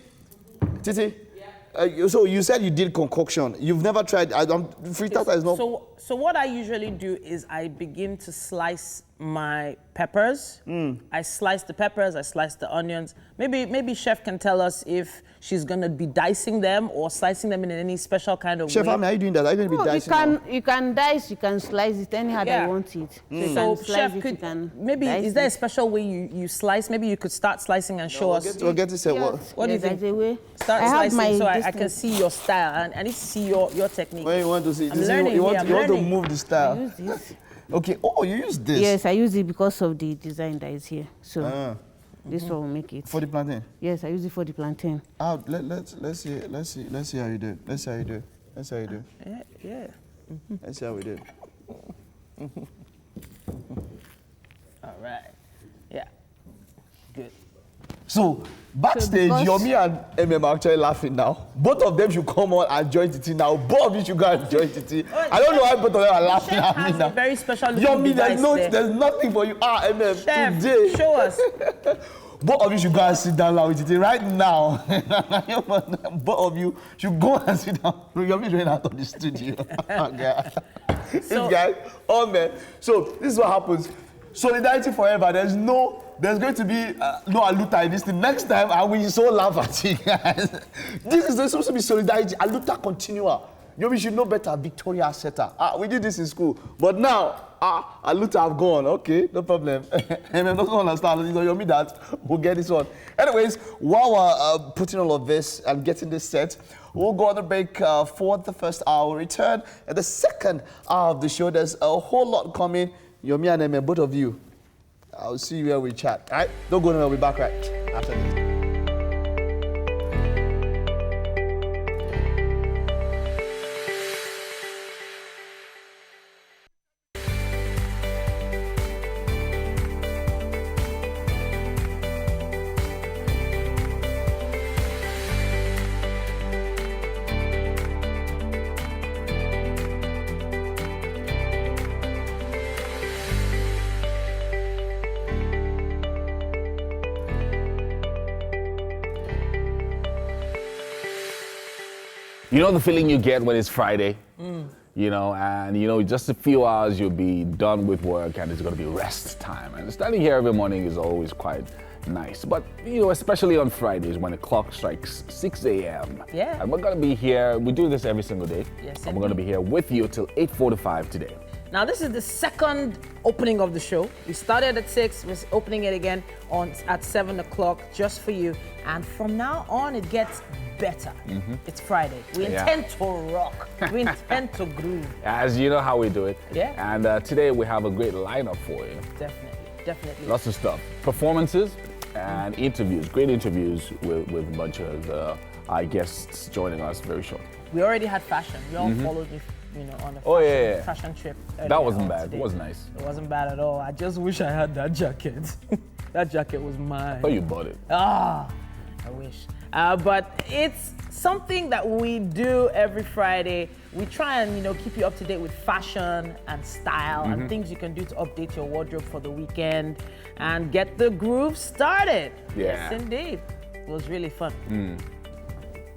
So you said you did concoction. You've never tried. Frittata is not. So what I usually do is I begin to slice my peppers. I slice the peppers. I slice the onions. Maybe Chef can tell us if she's gonna be dicing them or slicing them in any special kind of Chef, way. Chef, are you doing that? Are you gonna be dicing? You can dice. You can slice it anyhow you want it. So Chef, is there a special way you slice? Maybe you could start slicing and show us. We'll get to say what. What do you think? There's a way. Start slicing so I can see your style and I need to see your technique. Where you want to see? I'm learning. You want to move the style. I use this. Okay. Oh, you use this? Yes, I use it because of the design that is here. So this one will make it. For the plantain? Yes, I use it for the plantain. Let's see how you do. Let's see how you do. Yeah. Let's see how we did. All right. Yeah. Good. So, backstage, Yomi and MM are actually laughing now. Both of them should come on and join the team now. Both of you should go and join the team. I don't know why both of them are laughing at me now. A very special Yomi, there's nothing for you. MM, Chef, today. show us. Both of you should go and sit down now with it right now. Both of you should go and sit down. Yomi running out of the studio. This guy, oh man. So this is what happens. Solidarity forever. There's going to be no Aluta in this thing. Next time, I will so laugh at you guys. This is supposed to be solidarity. Aluta continua. Yomi should know better. Victoria Setter. We did this in school. But now, Aluta have gone. Okay, no problem. I don't understand. Yomi that. We'll get this one. Anyways, while we're putting all of this and getting this set, we'll go on the break for the first hour. We'll return at the second hour of the show. There's a whole lot coming. Yomi and Eme, both of you. I'll see you where we chat. All right? Don't go anywhere. We'll be back right after this. You know the feeling you get when it's Friday? You know, and you know, just a few hours you'll be done with work and it's gonna be rest time. And standing here every morning is always quite nice. But, you know, especially on Fridays when the clock strikes 6 a.m. Yeah. And we're gonna be here, we do this every single day. Yes, and we're gonna be here with you till 8:45 today. Now, this is the second opening of the show. We started at 6, we're opening it again at 7 o'clock just for you. And from now on, it gets better. It's Friday. We intend to rock. We intend to groove. As you know how we do it. Yeah. And today we have a great lineup for you. Definitely. Lots of stuff. Performances and interviews. Great interviews with a bunch of our guests joining us very shortly. We already had fashion. You all followed me, you know, on a fashion trip. That wasn't bad. Today. It was nice. It wasn't bad at all. I just wish I had that jacket. That jacket was mine. I thought you bought it. I wish. But it's something that we do every Friday. We try and, you know, keep you up to date with fashion and style and things you can do to update your wardrobe for the weekend and get the groove started. Yeah. Yes, indeed. It was really fun.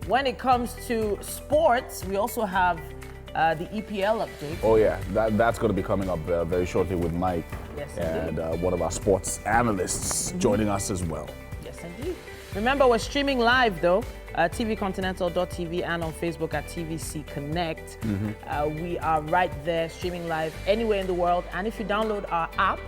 When it comes to sports, we also have the EPL update. Oh yeah, that's going to be coming up very shortly with Mike. Yes, and one of our sports analysts joining us as well. Yes, indeed. Remember, we're streaming live though, tvcontinental.tv and on Facebook at TVC Connect. We are right there streaming live anywhere in the world. And if you download our app,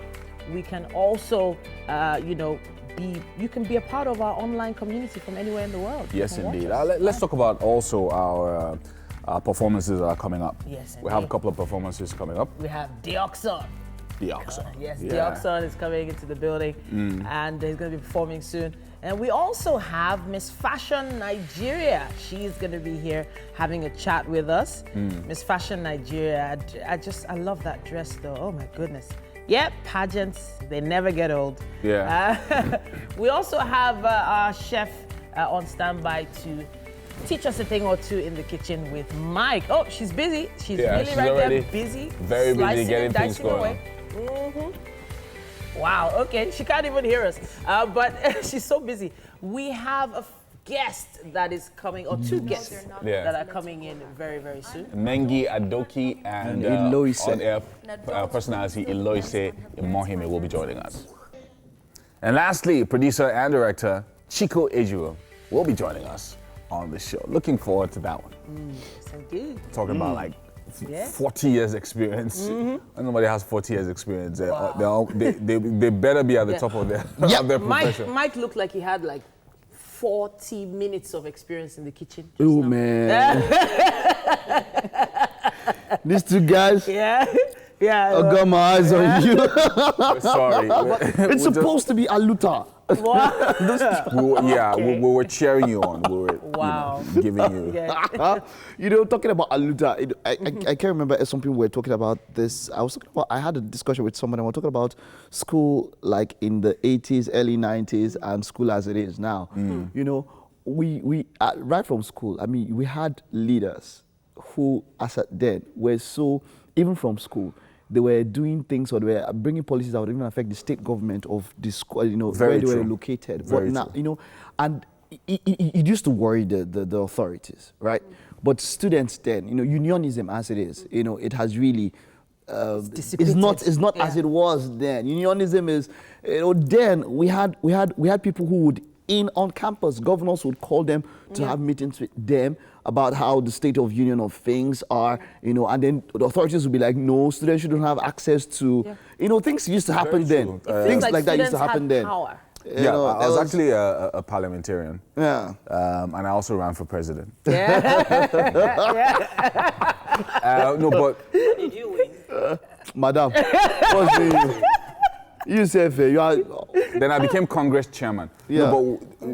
we can also, you can be a part of our online community from anywhere in the world. Yes, indeed. Let's talk about also our performances that are coming up. Yes, we have a couple of performances coming up. We have Deoxon. Yes, Deoxon is coming into the building and he's going to be performing soon. And we also have Miss Fashion Nigeria. She's going to be here having a chat with us. Miss Fashion Nigeria, I love that dress though. Oh my goodness. Yep, pageants, they never get old. Yeah. We also have our chef on standby to teach us a thing or two in the kitchen with Mike. Oh, she's busy. She's really right there, busy. Very busy getting things going on. Wow, okay, she can't even hear us, but she's so busy. We have a guest that is coming, or two guests that are coming in very, very soon. Nengi Adoki and on-air personality Eloise Imohime will be joining us. And lastly, producer and director Chico Ejiro will be joining us on the show. Looking forward to that one. Yes, indeed. Talking about like 40 years experience. Nobody has 40 years experience. They better be at the top of their, of their profession. Mike looked like he had like 40 minutes of experience in the kitchen. Oh man. These two guys. Yeah. I got my eyes on you. Sorry. It's supposed to be Aluta. We were cheering you on. We were giving you. You know, talking about Aluta, I can't remember some people were talking about this. I had a discussion with someone and we're talking about school like in the 80s, early 90s and school as it is now. You know, we right from school, I mean, we had leaders who, as at then, were so, even from school, they were doing things or they were bringing policies that would even affect the state government of the school, you know, where they were located. But now, you know, and it used to worry the authorities, right? But students then, you know, unionism as it is, you know, it has really, it's not as it was then. Unionism is, you know, then we had people who would, on campus, governors would call them to have meetings with them about how the state of union of things are, you know, and then the authorities would be like, no, students shouldn't have access to, you know, things used to happen then. Things like that used to happen then. I was actually a parliamentarian. And I also ran for president. No, but... How did you win? Madam, what's the... You said you are... Then I became Congress chairman. No, but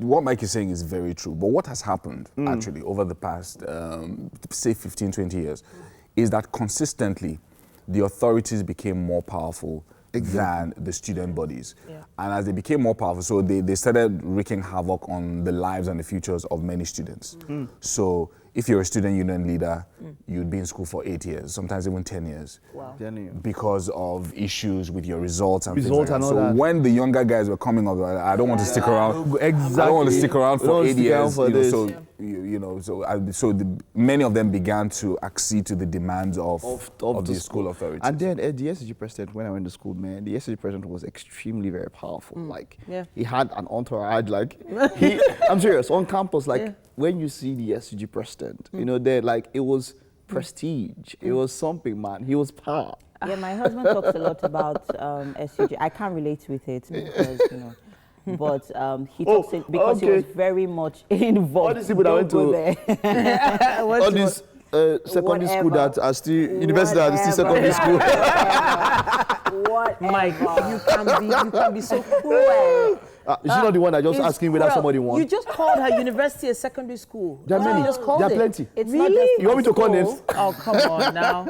what Mike is saying is very true. But what has happened, actually, over the past, say, 15, 20 years, is that consistently the authorities became more powerful than the student bodies. And as they became more powerful, so they started wreaking havoc on the lives and the futures of many students. So if you're a student union leader, you'd be in school for 8 years, sometimes even 10 years. Wow. Because of issues with your results and things like that. So when the younger guys were coming up, I don't want to stick around. Exactly. I don't want to stick around for 8 years. So many of them began to accede to the demands of the school authorities. And then the SSG president, when I went to school, man, the SSG president was extremely very powerful. Like, he had an entourage. Like, I'm serious, on campus, like, when you see the SSG president, you know, it was prestige. It was something, man. He was power. Yeah, my husband talks a lot about SUG. I can't relate with it because, you know, but he talks it because he was very much involved. All these people that went to all these secondary school that are still university that are still secondary school. Mike, you can be so cruel. She's not the one that just asking whether somebody wants. You just called her university a secondary school. There are many. You just called there are plenty. It's really? You want me to call names? Oh, come on now.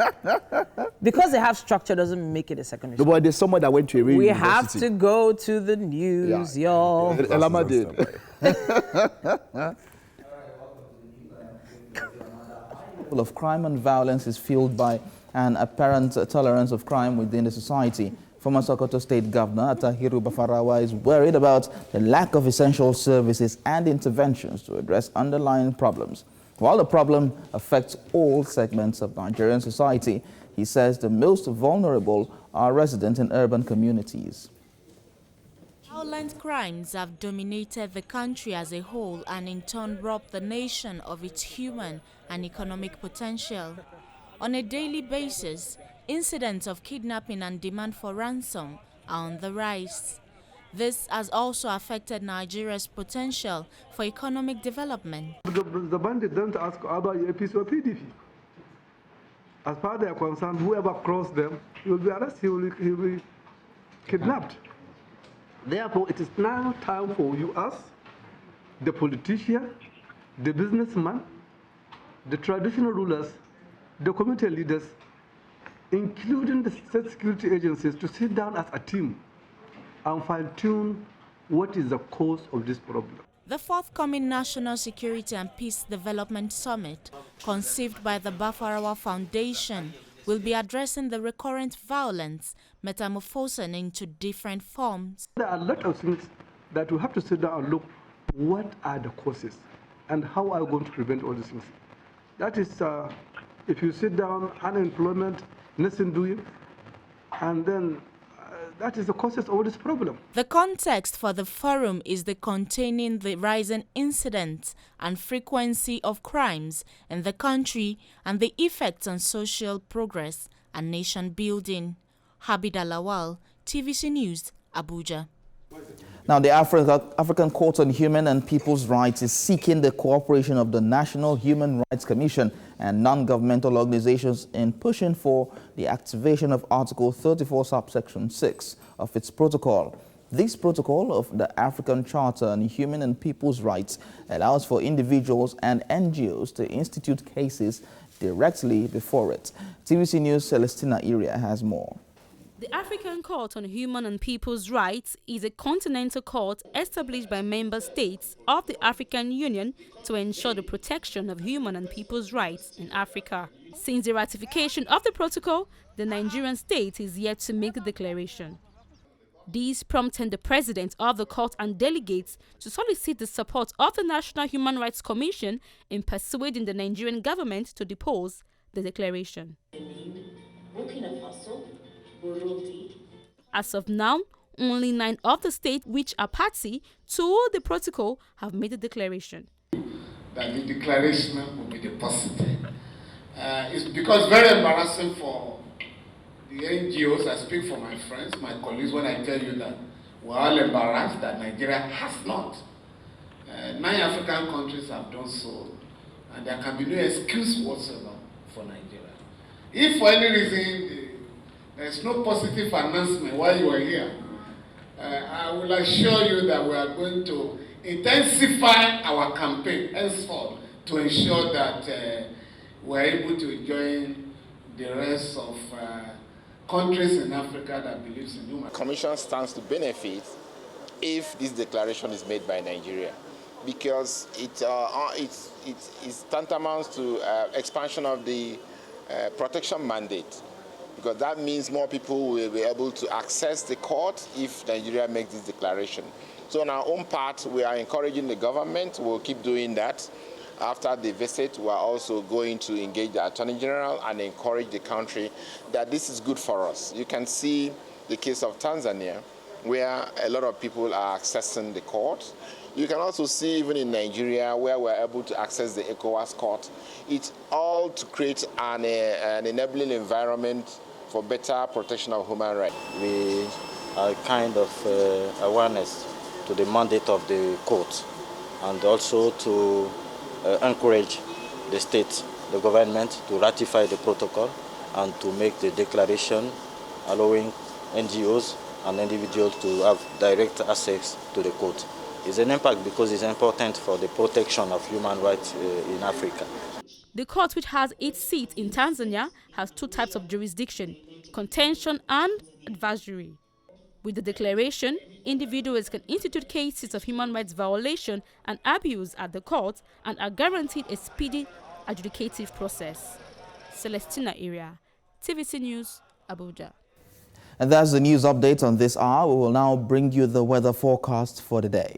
Because they have structure doesn't make it a secondary school. But there's someone that went to a real We university. have to go to the news, y'all. Elama did. Of crime and violence is fueled by an apparent tolerance of crime within the society. Former Sokoto State Governor Tahiru Bafarawa is worried about the lack of essential services and interventions to address underlying problems. While the problem affects all segments of Nigerian society, he says the most vulnerable are residents in urban communities. Violent crimes have dominated the country as a whole and in turn robbed the nation of its human and economic potential. On a daily basis, incidents of kidnapping and demand for ransom are on the rise. This has also affected Nigeria's potential for economic development. The bandits don't ask about APC or PDP. As far as they are concerned, whoever crosses them, he will be arrested, he will be kidnapped. Therefore, it is now time for you, us, the politician, the businessman, the traditional rulers, the community leaders, including the state security agencies, to sit down as a team and fine-tune what is the cause of this problem. The forthcoming National Security and Peace Development Summit, conceived by the Bafarawa Foundation, will be addressing the recurrent violence metamorphosing into different forms. There are a lot of things that we have to sit down and look, what are the causes and how are we going to prevent all these things? That is, if you sit down, unemployment, nothing doing, and then that is the causes of all this problem. The context for the forum is the containing the rising incidents and frequency of crimes in the country and the effects on social progress and nation building. Habida Lawal, TVC News, Abuja. Now, the African Court on Human and People's Rights is seeking the cooperation of the National Human Rights Commission and non-governmental organizations in pushing for the activation of Article 34, subsection 6 of its protocol. This protocol of the African Charter on Human and People's Rights allows for individuals and NGOs to institute cases directly before it. TVC News' Celestina Iria has more. The African Court on Human and People's Rights is a continental court established by member states of the African Union to ensure the protection of human and people's rights in Africa. Since the ratification of the protocol, the Nigerian state is yet to make the declaration. This prompted the president of the court and delegates to solicit the support of the National Human Rights Commission in persuading the Nigerian government to depose the declaration. As of now, only 9 of the states which are party to the protocol have made the declaration. That the declaration will be deposited. It's because very embarrassing for the NGOs. I speak for my friends, my colleagues, when I tell you that we're all embarrassed that Nigeria has not. 9 African countries have done so, and there can be no excuse whatsoever for Nigeria. If for any reason there's no positive announcement while you are here, I will assure you that we are going to intensify our campaign henceforth to ensure that we're able to join the rest of countries in Africa that believes in human. The Commission stands to benefit if this declaration is made by Nigeria, because it's tantamount to expansion of the protection mandate, because that means more people will be able to access the court if Nigeria makes this declaration. So on our own part, we are encouraging the government. We'll keep doing that. After the visit, we are also going to engage the Attorney General and encourage the country that this is good for us. You can see the case of Tanzania, where a lot of people are accessing the court. You can also see even in Nigeria, where we're able to access the ECOWAS court. It's all to create an enabling environment for better protection of human rights. We are kind of awareness to the mandate of the court, and also to encourage the state, the government, to ratify the protocol and to make the declaration allowing NGOs and individuals to have direct access to the court. It's an impact because it's important for the protection of human rights in Africa. The court, which has its seat in Tanzania, has 2 types of jurisdiction: contention and advisory. With the declaration, individuals can institute cases of human rights violation and abuse at the court and are guaranteed a speedy adjudicative process. Celestina Iria, TVC News, Abuja. And that's the news update on this hour. We will now bring you the weather forecast for the day.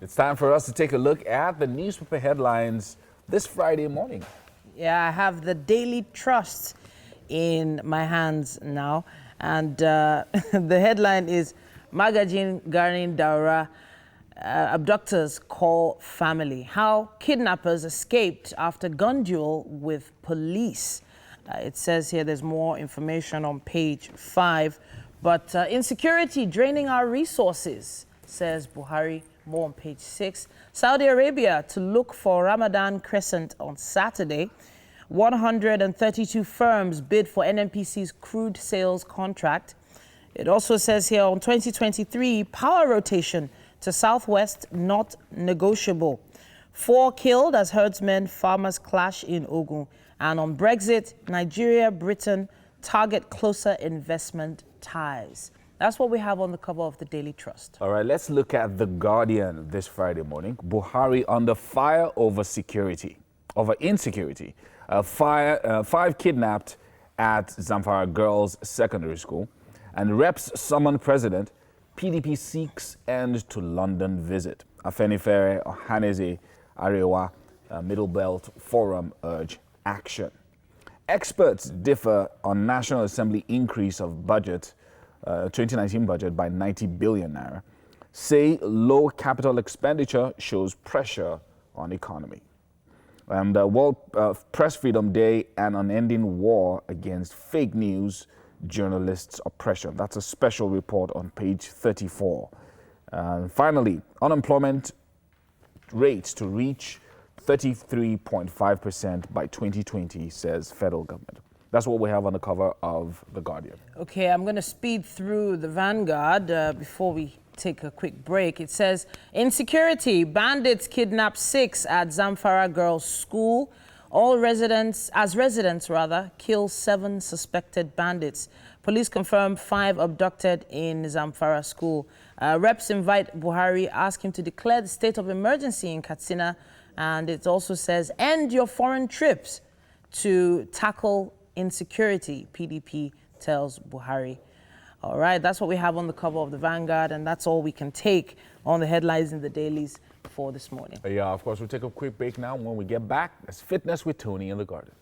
It's time for us to take a look at the newspaper headlines this Friday morning. Yeah, I have the Daily Trust in my hands now. And the headline is Magajin Garnin Daura, abductors call family. How kidnappers escaped after gun duel with police. It says here there's more information on page 5. But insecurity draining our resources, says Buhari. More on page 6. Saudi Arabia to look for Ramadan crescent on Saturday. 132 firms bid for NNPC's crude sales contract. It also says here on 2023, power rotation to southwest not negotiable. 4 killed as herdsmen, farmers clash in Ogun. And on Brexit, Nigeria, Britain target closer investment ties. That's what we have on the cover of the Daily Trust. All right, let's look at The Guardian this Friday morning. Buhari under fire over insecurity. 5 kidnapped at Zamfara Girls Secondary School. And reps summon president. PDP seeks end to London visit. Afenifere, Ohaneze, Arewa, Middle Belt Forum urge action. Experts differ on National Assembly increase of budget, 2019 budget by 90 billion naira. Say low capital expenditure shows pressure on economy. And World Press Freedom Day, an unending war against fake news, journalists' oppression. That's a special report on page 34. Finally, unemployment rates to reach 33.5% by 2020, says federal government. That's what we have on the cover of The Guardian. Okay, I'm going to speed through the Vanguard before we take a quick break. It says, insecurity, bandits kidnap 6 at Zamfara Girls School. All residents, kill 7 suspected bandits. Police confirm 5 abducted in Zamfara School. Reps invite Buhari, ask him to declare the state of emergency in Katsina. And it also says, end your foreign trips to tackle insecurity, PDP tells Buhari. All right, that's what we have on the cover of the Vanguard, and that's all we can take on the headlines in the dailies for this morning. Yeah, of course, we'll take a quick break now. When we get back, it's Fitness with Tony in the Garden.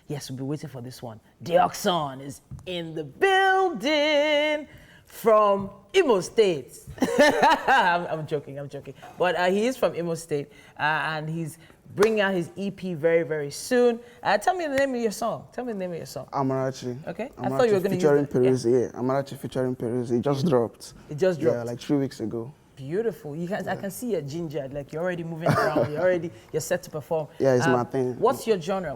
Yes, we'll be waiting for this one. Deoxon is in the building from Imo State. I'm joking. But he is from Imo State, and he's bringing out his EP very, very soon. Tell me the name of your song. Amarachi. Okay. Amarachi, I thought you were going to use Peruzzi, yeah. Amarachi featuring Peruzzi. It just dropped. Yeah, like 3 weeks ago. Beautiful. I can see you're gingered, like you're already moving around. You're set to perform. Yeah, it's my thing. What's your genre?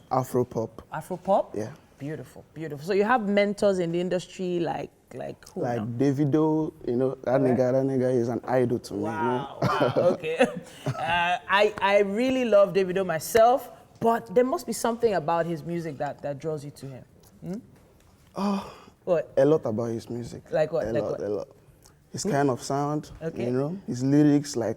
Afro pop. Afro pop? Yeah. Beautiful. So you have mentors in the industry like who? Like now? Davido, that nigga is an idol to me. Wow, okay. I really love Davido myself, but there must be something about his music that draws you to him. Oh, what? A lot about his music. Like what? A lot. His kind of sound, his lyrics, I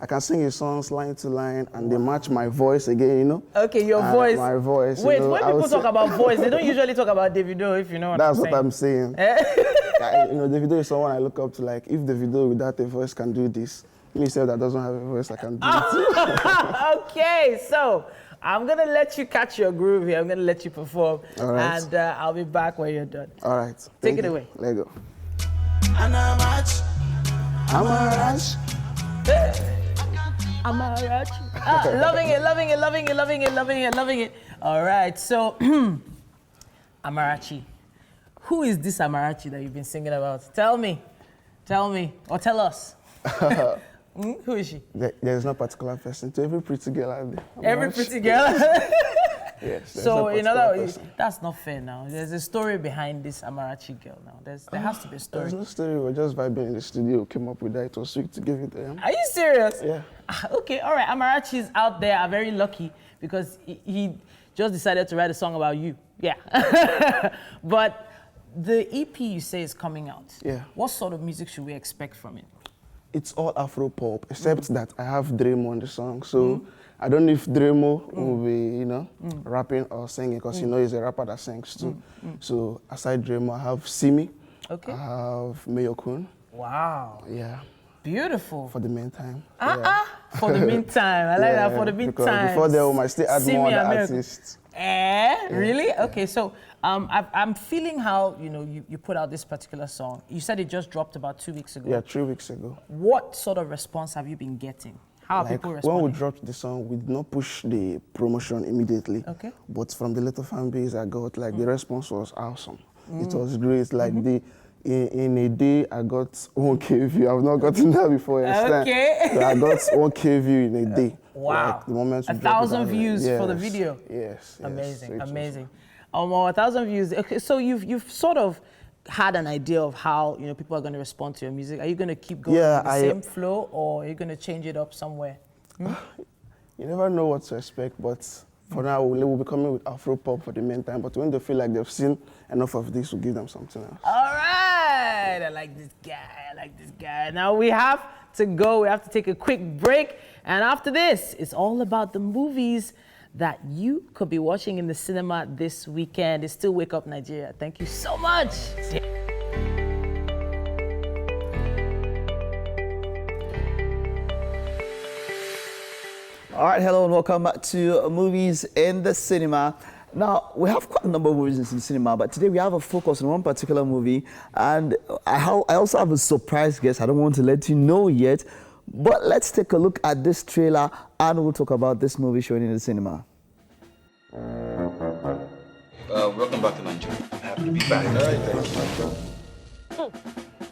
can sing his songs line to line and they match my voice again, Okay, your voice. My voice. Wait, when people talk about voice, they don't usually talk about Davido, if you know what I'm saying. That's what I'm saying. Davido is someone I look up to, like, if Davido without a voice can do this, myself that doesn't have a voice, I can do it. Okay, so I'm going to let you catch your groove here. I'm going to let you perform. All right. And I'll be back when you're done. All right. Take it away. Let go. Amarachi. Loving it. All right, so Amarachi. Who is this Amarachi that you've been singing about? Tell me, or tell us. Who is she? There's no particular person. To every pretty girl out there. Every pretty girl? Yes. So, in other words, that's not fair now. There's a story behind this Amarachi girl now. There has to be a story. There's no story. We're just vibing in the studio. Came up with that. It was sweet to give it to him. Are you serious? Yeah. Okay, all right. Amarachi's out there are very lucky because he just decided to write a song about you. Yeah. But the EP you say is coming out. Yeah. What sort of music should we expect from it? It's all Afro pop, except that I have Dremo on the song. So I don't know if Dremo will be, rapping or singing, because he's a rapper that sings too. So aside Dremo, I have Simi. Okay. I have Mayokun. Wow. Yeah. Beautiful. For the meantime. For the meantime. I like that, for the meantime. Before they might still add more other artists. Really? Okay, so I'm feeling how, you put out this particular song. You said it just dropped about 2 weeks ago. Yeah, 3 weeks ago. What sort of response have you been getting? How are people responding? When we dropped the song, we did not push the promotion immediately. Okay. But from the little fan base I got, the response was awesome. It was great. In a day, I got 1K view. I've not gotten that before. Okay. So I got 1K view in a day. Wow. The moment 1,000 views for the video. Yes. Amazing. 1,000 views. Okay, so you've sort of had an idea of how people are going to respond to your music. Are you going to keep going with the same flow, or are you going to change it up somewhere? You never know what to expect, but for now we'll be coming with Afro pop for the meantime. But when they feel like they've seen enough of this, we'll give them something else. All right. right, I like this guy. Now we have to go. We have to take a quick break. And after this, it's all about the movies that you could be watching in the cinema this weekend. It's still Wake Up Nigeria. Thank you so much. All right, hello and welcome back to Movies in the Cinema. Now, we have quite a number of movies in the cinema, but today we have a focus on one particular movie, and I also have a surprise guest. I don't want to let you know yet, but let's take a look at this trailer and we'll talk about this movie showing in the cinema. Welcome back to Nigeria. I'm happy to be back. All right, thank you.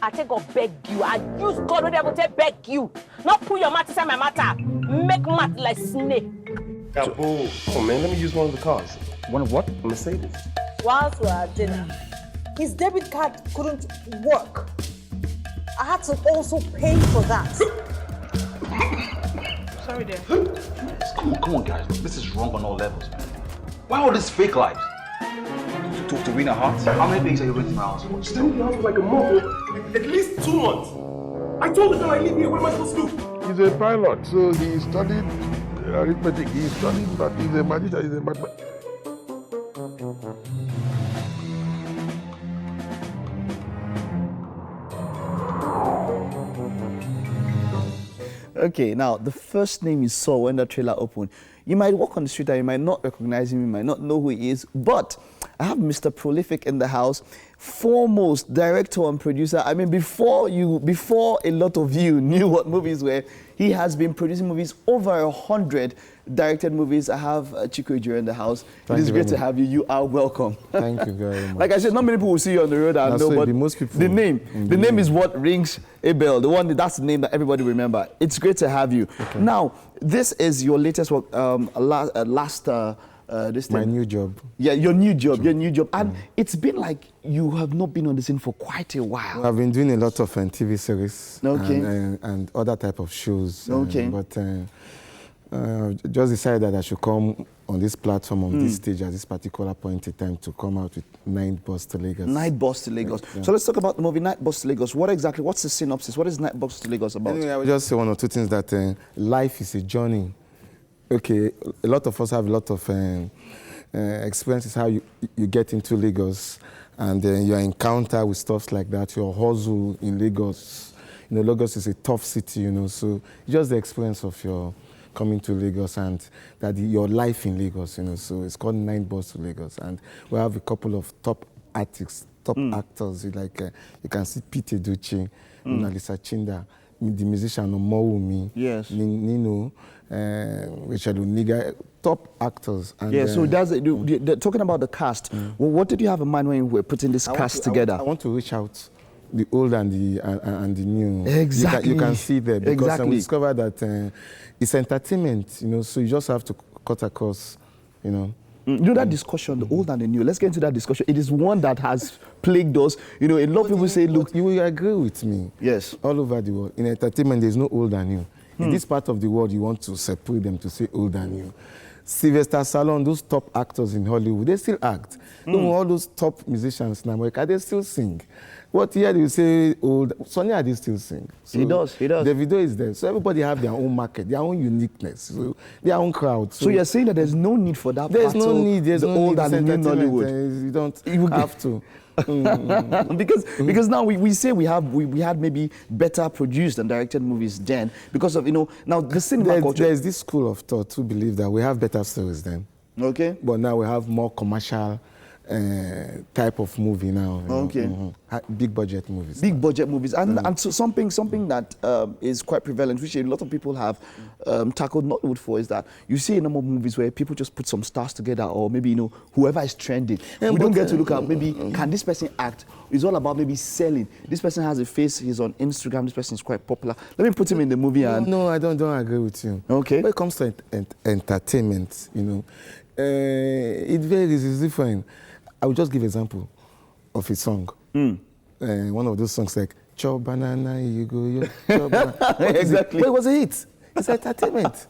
I take God beg you. I use God when I will take beg you. Not put your mouth inside my matter. Make mouth like snake. Oh man, let me use one of the cars. One of what? A Mercedes. Whilst we were at dinner, his debit card couldn't work. I had to also pay for that. Sorry, dear. Come on, guys. This is wrong on all levels, man. Why all this fake lives? You talk to Rena Hart? How many days are you renting my house for? Just tell me the house was like a month. At least 2 months. I told the girl I live here. What am I supposed to do? He's a pilot, so he studied arithmetic. He studied, but he's a magician. He's a mathematician. Okay, now the first name you saw when the trailer opened, you might walk on the street and you might not recognize him, you might not know who he is, but I have Mr. Prolific in the house, foremost director and producer. I mean, before a lot of you knew what movies were, he has been producing movies, over 100 directed movies. I have Chiko Ejiro in the house. It is great to have you. You are welcome. Thank you very much. Like I said, not many people will see you on the road and know, but most people, the name is what rings a bell. That's the name that everybody remember. It's great to have you. Okay. Now, this is your latest work, my new job. Yeah, your new job. And it's been like you have not been on the scene for quite a while. Well, I've been doing a lot of TV series and other type of shows. Okay. But just decided that I should come on this platform, on this stage at this particular point in time to come out with Night Bus to Lagos. Night Bus to Lagos. Yeah. So let's talk about the movie Night Bus to Lagos. What's the synopsis? What is Night Bus to Lagos about? Anyway, I will just say one or two things that life is a journey. Okay, a lot of us have a lot of experiences how you get into Lagos and your encounter with stuff like that, your hustle in Lagos. You know, Lagos is a tough city, you know, so just the experience of your coming to Lagos and that your life in Lagos, you know, so it's called Night Bus to Lagos. And we have a couple of top artists, top actors, like you can see Pete Edochie, Lisa Chinda, the musician Omowumi, yes, Nino, Richard Uniga, top actors. And, yeah, so that's talking about the cast. Well, what did you have in mind when you were putting this cast together? I want to reach out the old and the new. Exactly. You can see there because we exactly. discovered that it's entertainment, you know. So you just have to cut across, you know. You know that discussion, the old and the new. Let's get into that discussion. It is one that has plagued us. You know, a lot of people say, look, you will agree with me. Yes. All over the world, in entertainment, there's no old and new. In this part of the world, you want to separate them to say old and new. Sylvester Stallone, those top actors in Hollywood, they still act. Even all those top musicians in America, they still sing. What here do you say old? Sonny Ade still sing. So he does. Davido is there. So everybody have their own market, their own uniqueness, so their own crowd. So you're saying that there's no need for that there's no need. There's the no old need. and the new Nollywood. You don't have to. because now we say we had maybe better produced and directed movies then because of, you know, now the cinema culture. There's this school of thought who believe that we have better stories then. Okay. But now we have more commercial type of movie now. Okay. Big budget movies. Big budget movies. And so something that is quite prevalent, which a lot of people have tackled Nollywood for, is that you see a number of movies where people just put some stars together, or maybe, you know, whoever is trending. We don't get to look at maybe, can this person act? It's all about maybe selling. This person has a face, he's on Instagram, this person is quite popular. Let me put him in the movie. No, I don't agree with you. Okay. When it comes to entertainment, you know, it varies, it's different. I will just give an example of a song. One of those songs like, chop banana, you go, yo, chop banana. Exactly. But it was a hit. It's entertainment.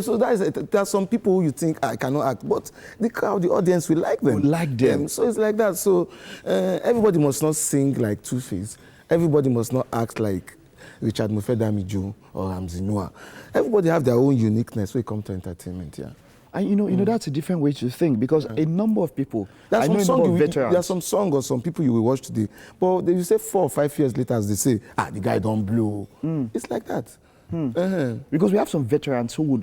So there's some people who you think I cannot act, but the crowd, the audience will like them. So it's like that. So everybody must not sing like Two-Face. Everybody must not act like Richard Mofe-Damijo or Ramsey Noah. Everybody have their own uniqueness when it comes to entertainment. Yeah. And you know, that's a different way to think, because a number of people, I know a number of veterans. There's some song or some people you will watch today, but they will say 4 or 5 years later, as they say, the guy don't blow. It's like that. Because we have some veterans who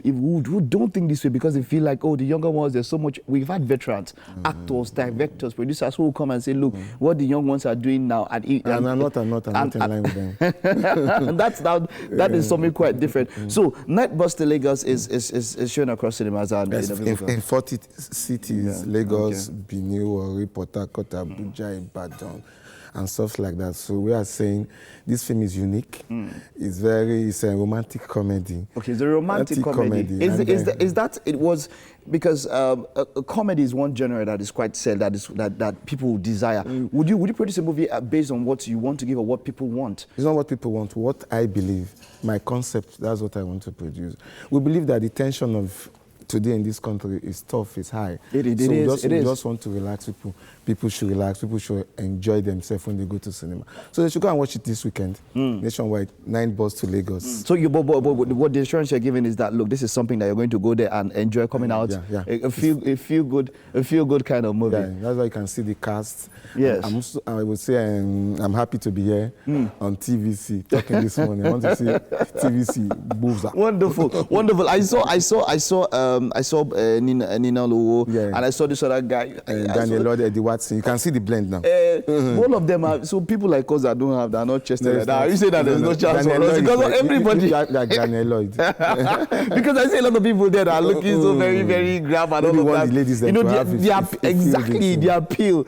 don't think this way, because they feel like, oh, the younger ones, there's so much. We've had veterans, actors, directors, producers who will come and say, look, what the young ones are doing now. And I'm not in line with them. And that is something quite different. So, Nightbuster Lagos is shown across cinemas. And in 40 cities, Lagos, Benin, Warri, Port Harcourt, Abuja, Ibadan, and stuff like that. So we are saying this film is unique. It's a romantic comedy. Okay, it's a romantic comedy. Because a comedy is one genre that is quite said, that people desire. Would you produce a movie based on what you want to give or what people want? It's not what people want. What I believe, my concept, that's what I want to produce. We believe that the tension of today in this country is tough, it's high. We just want to relax people. People should relax, people should enjoy themselves when they go to cinema. So they should go and watch it this weekend, nationwide, 9 bus to Lagos. So what the assurance you're giving is that, look, this is something that you're going to go there and enjoy coming out. A feel good kind of movie. Yeah, that's why you can see the cast. Yes. I would say I'm happy to be here on TVC talking this morning. I want to see TVC moves up. Wonderful. I saw Nina Lowo, and I saw this other guy. Daniel Lord, Eddie Watson. You can see the blend now. All of them are, so people like us that are not chested like that. You say that there's no chance for us because of everybody. Like Daniel Lloyd. Because I see a lot of people there that are looking so very, very grab and all of that. The ladies the appeal.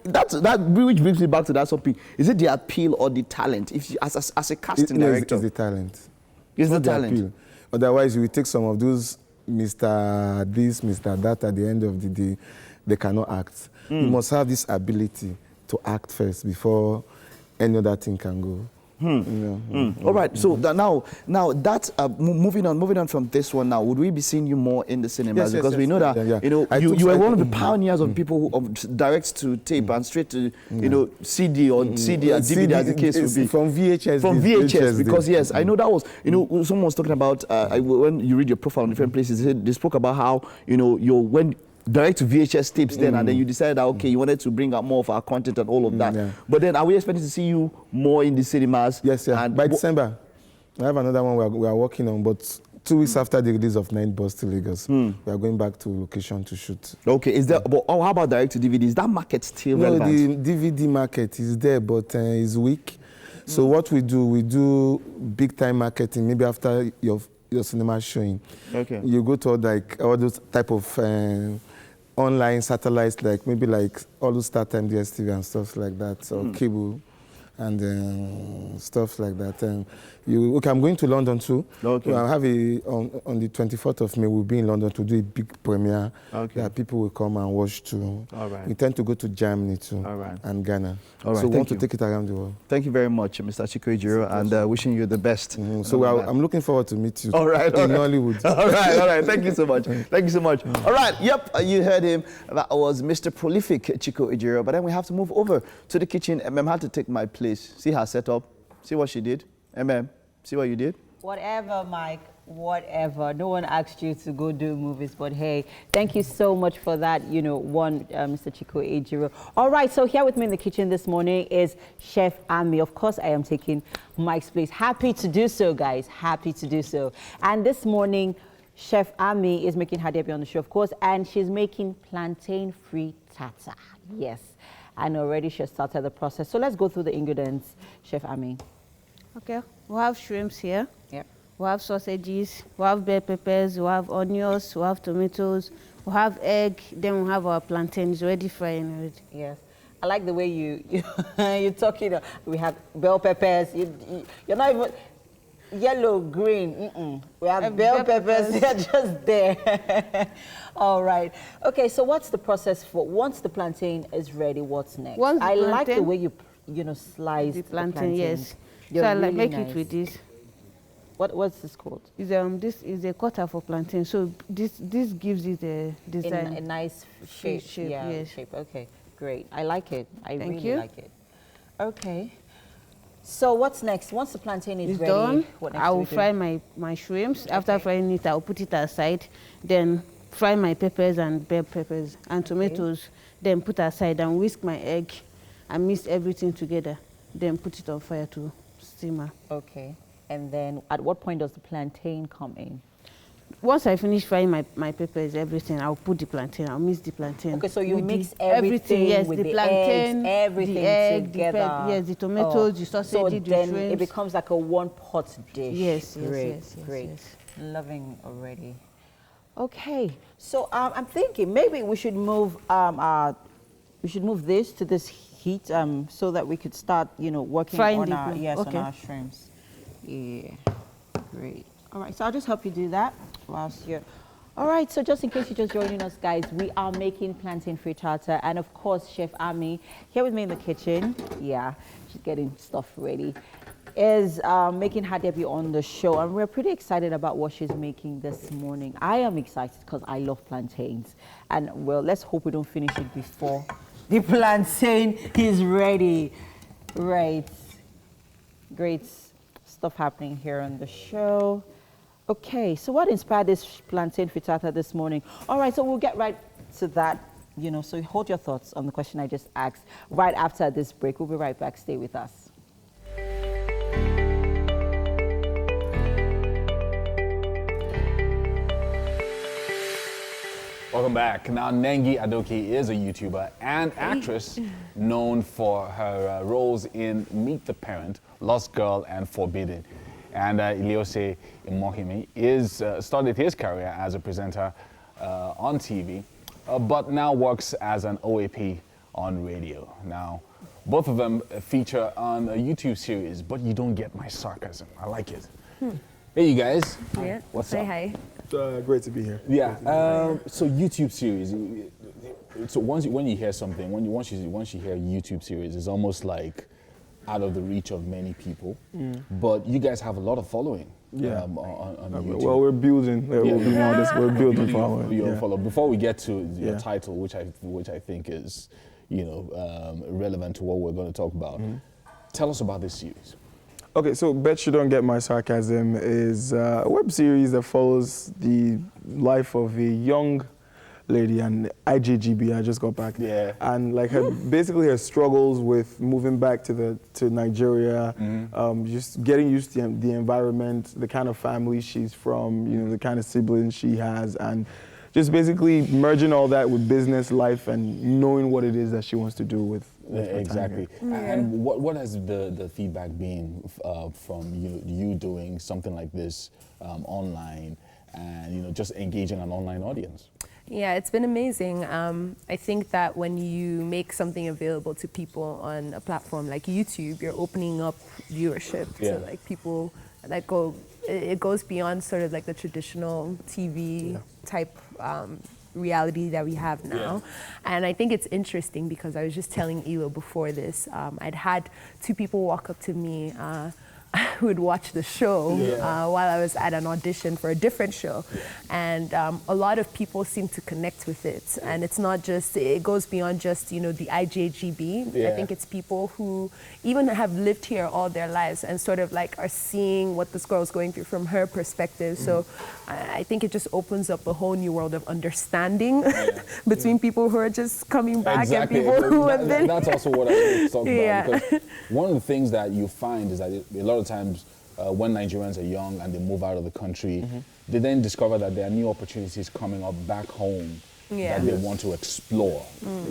That which brings me back to that topic. Is it the appeal or the talent? If you, as a casting director, it's the talent. It's the talent. Appeal. Otherwise, you will take some of those Mr. This, Mr. That. At the end of the day, they cannot act. You must have this ability to act first before any other thing can go. All right. So now that moving on from this one, now would we be seeing you more in the cinemas? Because we know that you were one of the pioneers of people who direct to tape and straight to CD or CD and DVD as the case would be. From VHS. From VHS, because yes, I know that was someone was talking about when you read your profile on different places, they spoke about how when direct to VHS tapes then, and then you decided that, okay, you wanted to bring out more of our content and all of that. But then are we expecting to see you more in the cinemas? Yes, and by December. I have another one we are working on, but 2 weeks after the release of 9 Bus to Lagos, we are going back to location to shoot. Okay, how about direct to DVD? Is that market still relevant? The DVD market is there, but it's weak. So what we do big time marketing, maybe after your cinema showing. Okay. You go to all those type of online satellites, like maybe like all those StarTime, DSTV and stuff like that, or cable and stuff like that. And I'm going to London too. Okay. I have on the 24th of May, we'll be in London to do a big premiere. Okay. That people will come and watch too. All right. We tend to go to Germany too. All right. And Ghana. All right. So we want to take it around the world. Thank you very much, Mr. Chiko Ejiro, and wishing you the best. So I'm looking forward to meet you. All right. In Hollywood. All right. Thank you so much. Thank you so much. All right. Yep. You heard him. That was Mr. Prolific Chiko Ejiro. But then we have to move over to the kitchen. MM had to take my place. See her setup. See what she did. MM, see what you did? Whatever, Mike. Whatever. No one asked you to go do movies, but hey, thank you so much for that, Mr. Chiko Ejiro. All right, so here with me in the kitchen this morning is Chef Ami. Of course, I am taking Mike's place. Happy to do so, guys. Happy to do so. And this morning, Chef Ami is making her debut on the show, of course, and she's making plantain frittata. Yes, and already she started the process. So let's go through the ingredients, Chef Ami. Okay, we have shrimps here. Yep. We have sausages, we have bell peppers, we have onions, we have tomatoes, we have egg, then we have our plantains already frying already. Yes. I like the way you're talking. We have bell peppers. You're not even yellow, green. We have bell peppers. They're just there. All right. Okay, so what's the process for once the plantain is ready? What's next? I like the way you slice the plantain. Yes. So I make it with this. What's this called? This is a cutter for plantain. So this gives it a design. In a nice shape. Yeah, yes. shape. Okay, great. I like it. I Thank really you. like it. Okay. So what's next? Once the plantain is ready, done, what next I do will we do? fry my shrimps. After frying it, I'll put it aside. Then fry my peppers and bell peppers and tomatoes. Then put aside and whisk my egg and mix everything together. Then put it on fire to simmer. Okay. And then at what point does the plantain come in? Once I finish frying my peppers, everything, I'll put the plantain. I'll mix the plantain. Okay, so you with mix the, everything yes, with the the plantain, eggs, everything the egg, together. yes, the tomatoes, the sausage, so the then shrimps. it becomes like a one-pot dish. Yes, great, yes, great. yes. Loving already. Okay, so I'm thinking maybe we should move this to this heat so that we could start, working Frying on the our plant. on Okay. our shrimps. Yeah, great. All right, so I'll just help you do that whilst you're. All right, so just in case you're just joining us, guys, we are making plantain frittata, and of course, Chef Ami here with me in the kitchen. Yeah, she's getting stuff ready. Is making her debut on the show, and we're pretty excited about what she's making this morning. I am excited because I love plantains, and well, let's hope we don't finish it before the plantain is ready. Right, great stuff happening here on the show. Okay, so what inspired this plantain frittata this morning? All right, so we'll get right to that. So hold your thoughts on the question I just asked right after this break. We'll be right back. Stay with us. Welcome back. Now, Nengi Adoki is a YouTuber and actress known for her roles in Meet the Parent, Lost Girl, and Forbidden. And Iliose Imohime started his career as a presenter on TV, but now works as an OAP on radio. Now, both of them feature on a YouTube series, but you don't get my sarcasm. I like it. Hey, you guys. Yeah. What's Say up? hi. Great to be here. Yeah. So YouTube series. So when you hear something, once you hear YouTube series, it's almost like out of the reach of many people. But you guys have a lot of following. Yeah. On YouTube. Well, we're building. We'll be more honest. We're building following. Your follow. Before we get to your Yeah. title, which I think is relevant to what we're going to talk about. Tell us about this series. Okay, so Bet You Don't Get My Sarcasm is a web series that follows the life of a young lady, and IJGB. I just got back. Yeah. And like basically her struggles with moving back to Nigeria, just getting used to the environment, the kind of family she's from, the kind of siblings she has, and just basically merging all that with business life and knowing what it is that she wants to do with her time Exactly. here. And what has the feedback been from you doing something like this online and just engaging an online audience? Yeah, it's been amazing. I think that when you make something available to people on a platform like YouTube, you're opening up viewership to like people that it goes beyond sort of like the traditional TV type reality that we have now. And I think it's interesting because I was just telling Elo before this, I'd had two people walk up to me who would watch the show while I was at an audition for a different show. And a lot of people seem to connect with it. And it's not just, it goes beyond just, the IJGB. I think it's people who even have lived here all their lives and sort of like are seeing what this girl's going through from her perspective. So I think it just opens up a whole new world of understanding between people who are just coming back and people who have been. That's also what I was talking about. Because one of the things that you find is that a lot of times when Nigerians are young and they move out of the country, they then discover that there are new opportunities coming up back home that they want to explore.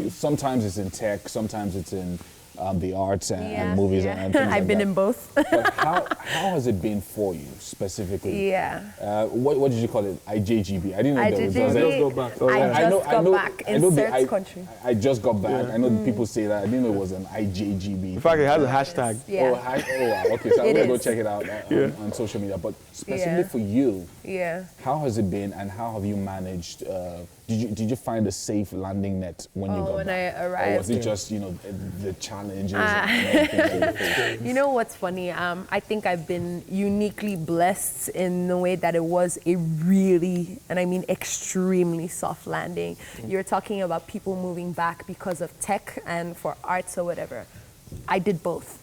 Sometimes it's in tech, sometimes it's in the arts and movies and things I've been in both. But how has it been for you specifically? What did you call it? IJGB. I didn't know there was. I just got back. Insert country. I just got back. I know people say that. I didn't know it was an IJGB. In fact, it has a hashtag. Okay. So I'm gonna go check it out on social media. But specifically for you, how has it been, and how have you managed did you find a safe landing net when you got when back? I arrived. Or was it just, you know, the challenges and everything that you faced? You know what's funny? I think I've been uniquely blessed in the way that it was a really, and I mean extremely soft landing. You're talking about people moving back because of tech and for arts or whatever. I did both.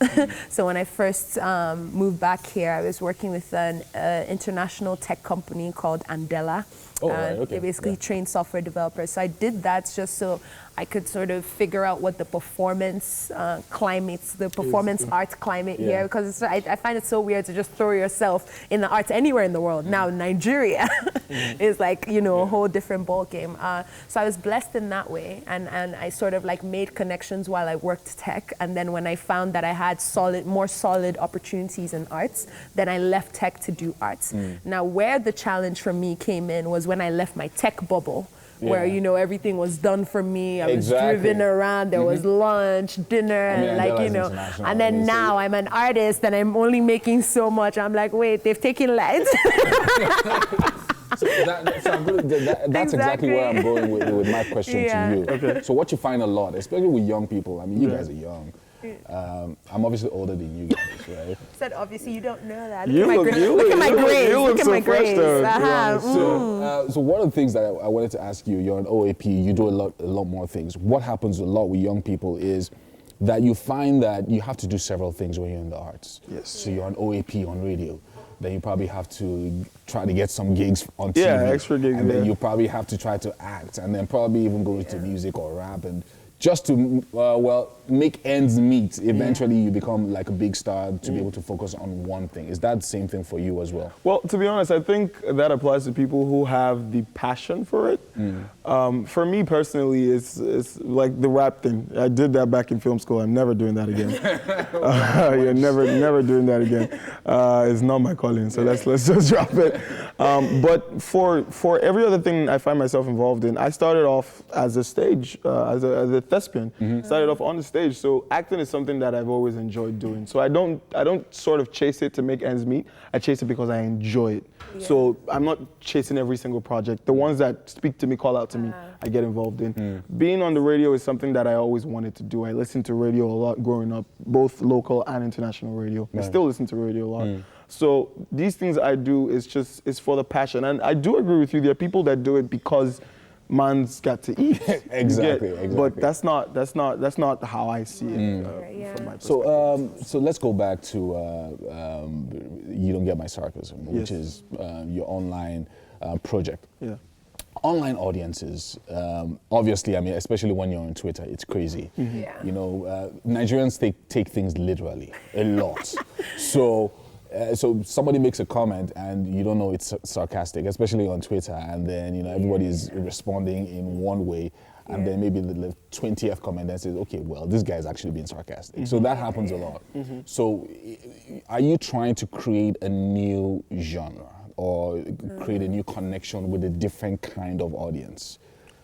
So when I first moved back here, I was working with an international tech company called Andela. They basically train software developers. So I did that just so I could sort of figure out what the performance climates, the performance arts climate here, because I find it so weird to just throw yourself in the arts anywhere in the world. Now Nigeria is like, you know, a whole different ball game. So I was blessed in that way, and I sort of like made connections while I worked tech, and then when I found that I had more solid opportunities in arts, then I left tech to do arts. Now where the challenge for me came in was when I left my tech bubble, where, you know, everything was done for me. I was driven around, there was lunch, dinner, and like, you know, and then now I'm an artist and I'm only making so much. I'm like, wait, they've taken light. That's exactly where I'm going with my question to you. Okay. So what you find a lot, especially with young people, I mean, you guys are young. I'm obviously older than you guys, right? Said obviously you don't know that. Look at my grades. Look at my grades. So one of the things that I wanted to ask you, you're an OAP, you do a lot more things. What happens a lot with young people is that you find that you have to do several things when you're in the arts. Yes. So you're an OAP on radio. Then you probably have to try to get some gigs on TV. Yeah, extra gigs. And then you probably have to try to act, and then probably even go into music or rap, and just to, make ends meet. Eventually you become like a big star to be able to focus on one thing. Is that the same thing for you as well? Well, to be honest, I think that applies to people who have the passion for it. For me personally, it's like the rap thing. I did that back in film school. I'm never doing that again. Never doing that again. It's not my calling, so let's just drop it. But for every other thing I find myself involved in, I started off as a stage, as a thespian. Started off on the stage, so acting is something that I've always enjoyed doing. So I don't sort of chase it to make ends meet. I chase it because I enjoy it. Yeah. So I'm not chasing every single project. The ones that speak to me, call out to me, I get involved in. Being on the radio is something that I always wanted to do. I listened to radio a lot growing up, both local and international radio. I still listen to radio a lot. So these things I do is for the passion. And I do agree with you, there are people that do it because man's got to eat. Exactly. But that's not how I see it from my perspective. So let's go back to You Don't Get My Sarcasm, which is your online project. Yeah. Online audiences, obviously, I mean, especially when you're on Twitter, it's crazy. You know, Nigerians take things literally a lot. So somebody makes a comment and you don't know it's sarcastic, especially on Twitter, and then, you know, everybody's responding in one way, and then maybe the 20th comment that says, okay, well, this guy's actually being sarcastic. So that happens a lot. So are you trying to create a new genre or create a new connection with a different kind of audience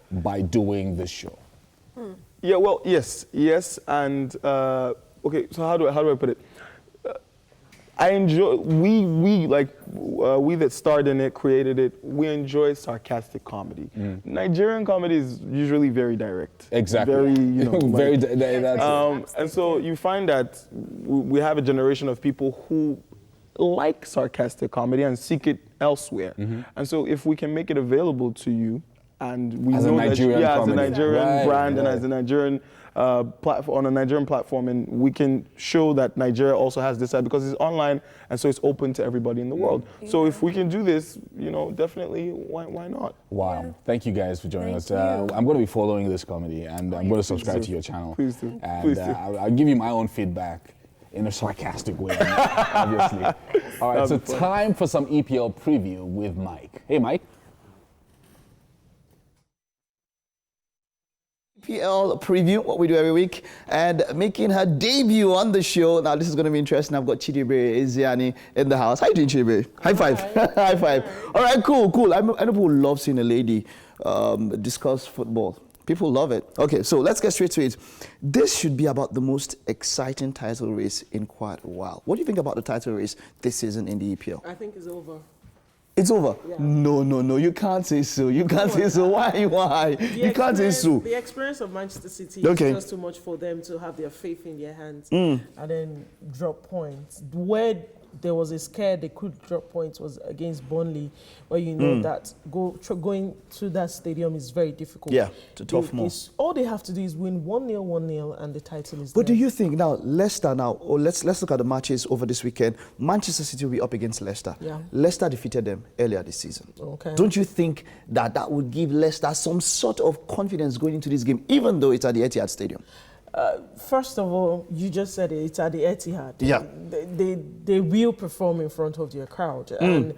by doing this show? Yeah, well, yes, and okay, so how do I put it? I enjoy, we that starred in it, created it, we enjoy sarcastic comedy. Nigerian comedy is usually very direct. Exactly. Very, you know. Very, and so you find that we have a generation of people who like sarcastic comedy and seek it elsewhere. And so if we can make it available to you, and we as know a Nigerian that, as a comedy. Nigerian brand and as a Nigerian platform, on a Nigerian platform, and we can show that Nigeria also has this side because it's online, and so it's open to everybody in the world. So if we can do this, you know, definitely, why not? Wow. Thank you guys for joining us. I'm going to be following this comedy, and I'm going to subscribe to your channel. Please do. And Please do. I'll give you my own feedback in a sarcastic way, obviously. All right, so time for some EPL preview with Mike. Hey, Mike. EPL preview, what we do every week, and making her debut on the show. Now, this is going to be interesting. I've got Chidibere Ezeani in the house. How you doing, Chidibere? High five. High five. All right, cool. I know people love seeing a lady discuss football. People love it. Okay, so let's get straight to it. This should be about the most exciting title race in quite a while. What do you think about the title race this season in the EPL? I think it's over. It's over. Yeah. No, you can't say so. You can't say so. Why? You can't say so. The experience of Manchester City is just too much for them to have their faith in their hands and then drop points. Where there was a scare they could drop points was against Burnley, where you know that going to that stadium is very difficult. Yeah, it's a tough move. All they have to do is win 1-0, 1-0, and the title is But do you think now, Leicester now, let's look at the matches over this weekend. Manchester City will be up against Leicester. Yeah. Leicester defeated them earlier this season. Okay. Don't you think that would give Leicester some sort of confidence going into this game, even though it's at the Etihad Stadium? First of all, you just said it's at the Etihad. Yeah. They will perform in front of their crowd. And